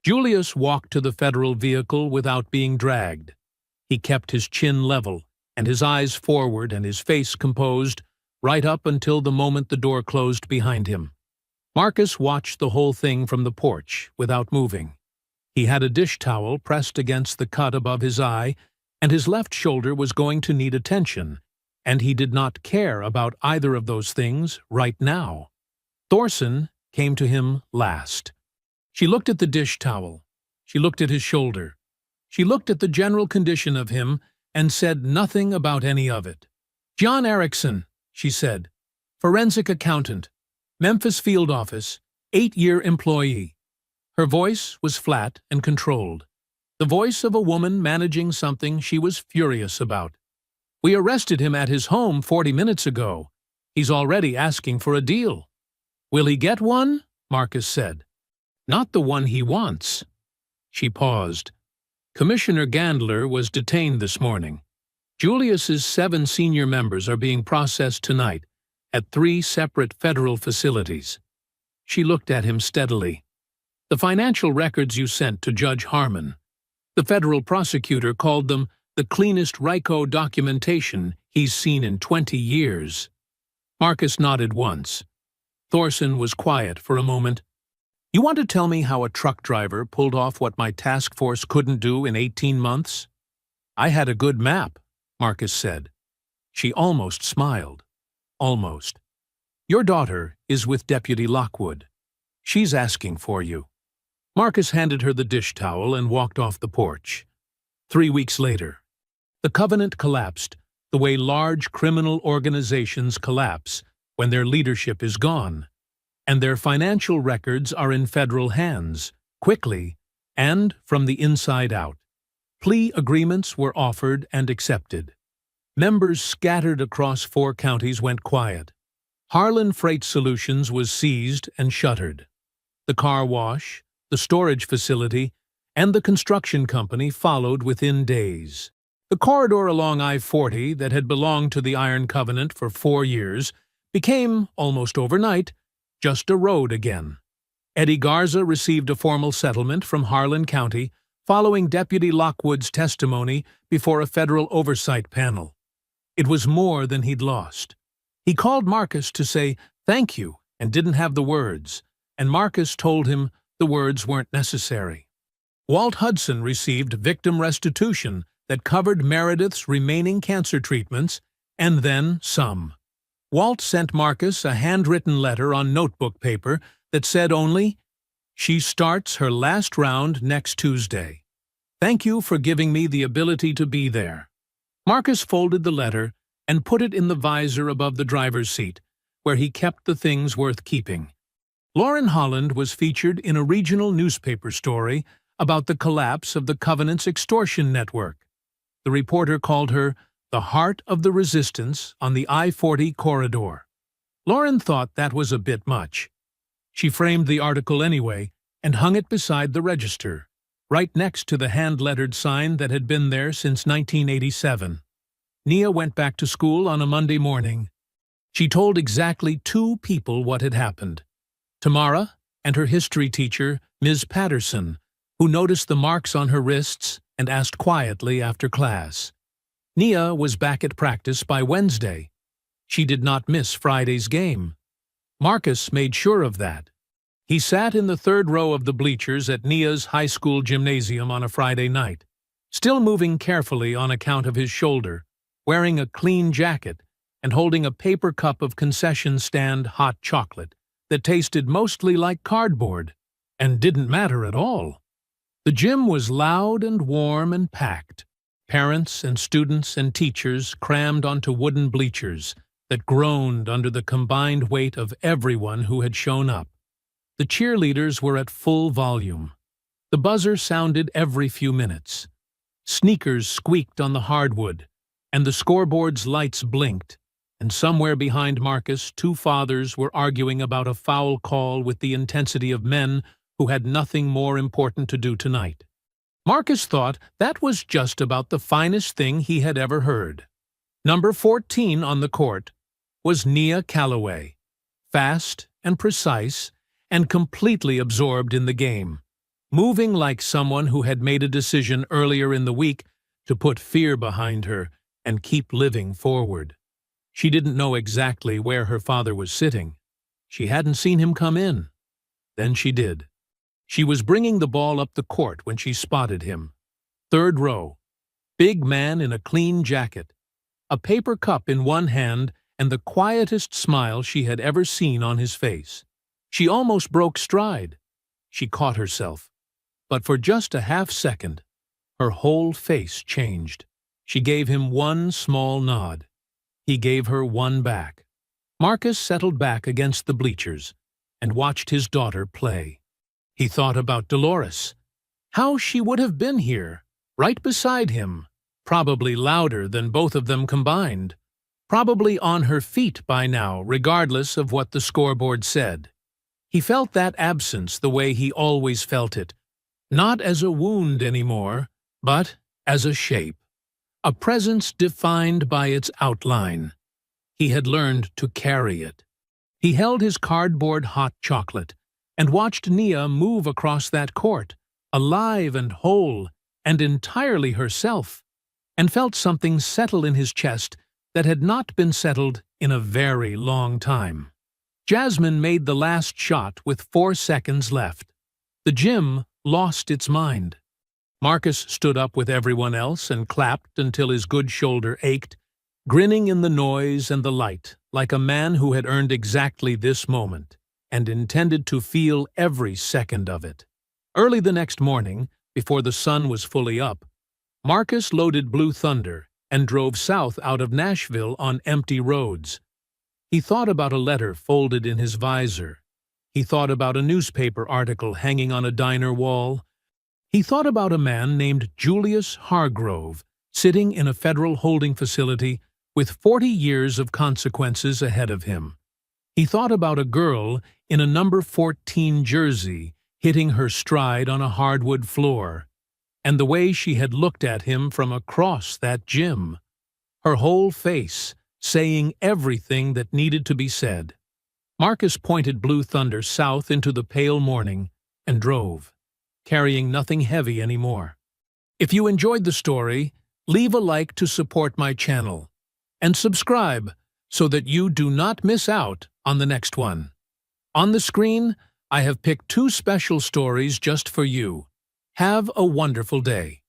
Julius walked to the federal vehicle without being dragged. He kept his chin level and his eyes forward and his face composed right up until the moment the door closed behind him. Marcus watched the whole thing from the porch without moving. He had a dish towel pressed against the cut above his eye, and his left shoulder was going to need attention, and he did not care about either of those things right now. Thorson came to him last. She looked at the dish towel. She looked at his shoulder. She looked at the general condition of him and said nothing about any of it. "John Erickson," she said, "forensic accountant, Memphis field office, 8-year employee." Her voice was flat and controlled, the voice of a woman managing something she was furious about. "We arrested him at his home 40 minutes ago. He's already asking for a deal." "Will he get one?" Marcus said. "Not the one he wants." She paused. Commissioner Gandler was detained this morning. Julius's 7 senior members are being processed tonight at 3 separate federal facilities. She looked at him steadily. "The financial records you sent to Judge Harmon. The federal prosecutor called them the cleanest RICO documentation he's seen in 20 years. Marcus nodded once. Thorson was quiet for a moment. "You want to tell me how a truck driver pulled off what my task force couldn't do in 18 months? I had a good map. Marcus said. She almost smiled. Almost. Your daughter is with Deputy Lockwood. She's asking for you. Marcus handed her the dish towel and walked off the porch. 3 weeks later, the Covenant collapsed the way large criminal organizations collapse when their leadership is gone, and their financial records are in federal hands, quickly and from the inside out. Plea agreements were offered and accepted. Members scattered across 4 counties went quiet. Harlan Freight Solutions was seized and shuttered. The car wash, the storage facility, and the construction company followed within days. The corridor along I-40 that had belonged to the Iron Covenant for 4 years became, almost overnight, just a road again. Eddie Garza received a formal settlement from Harlan County following Deputy Lockwood's testimony before a federal oversight panel. It was more than he'd lost. He called Marcus to say thank you and didn't have the words, and Marcus told him the words weren't necessary. Walt Hudson received victim restitution that covered Meredith's remaining cancer treatments, and then some. Walt sent Marcus a handwritten letter on notebook paper that said only, "She starts her last round next Tuesday. Thank you for giving me the ability to be there." Marcus folded the letter and put it in the visor above the driver's seat, where he kept the things worth keeping. Lauren Holland was featured in a regional newspaper story about the collapse of the Covenant's extortion network. The reporter called her the heart of the resistance on the I-40 corridor. Lauren thought that was a bit much. She framed the article anyway and hung it beside the register, right next to the hand-lettered sign that had been there since 1987. Nia went back to school on a Monday morning. She told exactly 2 people what had happened: Tamara and her history teacher, Ms. Patterson, who noticed the marks on her wrists and asked quietly after class. Nia was back at practice by Wednesday. She did not miss Friday's game. Marcus made sure of that. He sat in the 3rd row of the bleachers at Nia's high school gymnasium on a Friday night, still moving carefully on account of his shoulder, wearing a clean jacket and holding a paper cup of concession stand hot chocolate that tasted mostly like cardboard and didn't matter at all. The gym was loud and warm and packed. Parents and students and teachers crammed onto wooden bleachers that groaned under the combined weight of everyone who had shown up. The cheerleaders were at full volume. The buzzer sounded every few minutes. Sneakers squeaked on the hardwood, and the scoreboard's lights blinked, and somewhere behind Marcus 2 fathers were arguing about a foul call with the intensity of men who had nothing more important to do tonight. Marcus thought that was just about the finest thing he had ever heard. Number 14 on the court was Nia Calloway, fast and precise and completely absorbed in the game, moving like someone who had made a decision earlier in the week to put fear behind her and keep living forward. She didn't know exactly where her father was sitting. She hadn't seen him come in. Then she did. She was bringing the ball up the court when she spotted him. 3rd row. Big man in a clean jacket, a paper cup in one hand and the quietest smile she had ever seen on his face. She almost broke stride. She caught herself. But for just a half second, her whole face changed. She gave him one small nod. He gave her one back. Marcus settled back against the bleachers and watched his daughter play. He thought about Dolores. How she would have been here, right beside him, probably louder than both of them combined. Probably on her feet by now, regardless of what the scoreboard said. He felt that absence the way he always felt it, not as a wound anymore, but as a shape. A presence defined by its outline. He had learned to carry it. He held his cardboard hot chocolate and watched Nia move across that court, alive and whole and entirely herself, and felt something settle in his chest that had not been settled in a very long time. Jasmine made the last shot with 4 seconds left. The gym lost its mind. Marcus stood up with everyone else and clapped until his good shoulder ached, grinning in the noise and the light, like a man who had earned exactly this moment and intended to feel every second of it. Early the next morning, before the sun was fully up, Marcus loaded Blue Thunder and drove south out of Nashville on empty roads. He thought about a letter folded in his visor. He thought about a newspaper article hanging on a diner wall. He thought about a man named Julius Hargrove sitting in a federal holding facility with 40 years of consequences ahead of him. He thought about a girl in a number 14 jersey hitting her stride on a hardwood floor, and the way she had looked at him from across that gym. Her whole face saying everything that needed to be said. Marcus pointed Blue Thunder south into the pale morning and drove, carrying nothing heavy anymore. If you enjoyed the story, leave a like to support my channel, and subscribe so that you do not miss out on the next one. On the screen, I have picked 2 special stories just for you. Have a wonderful day.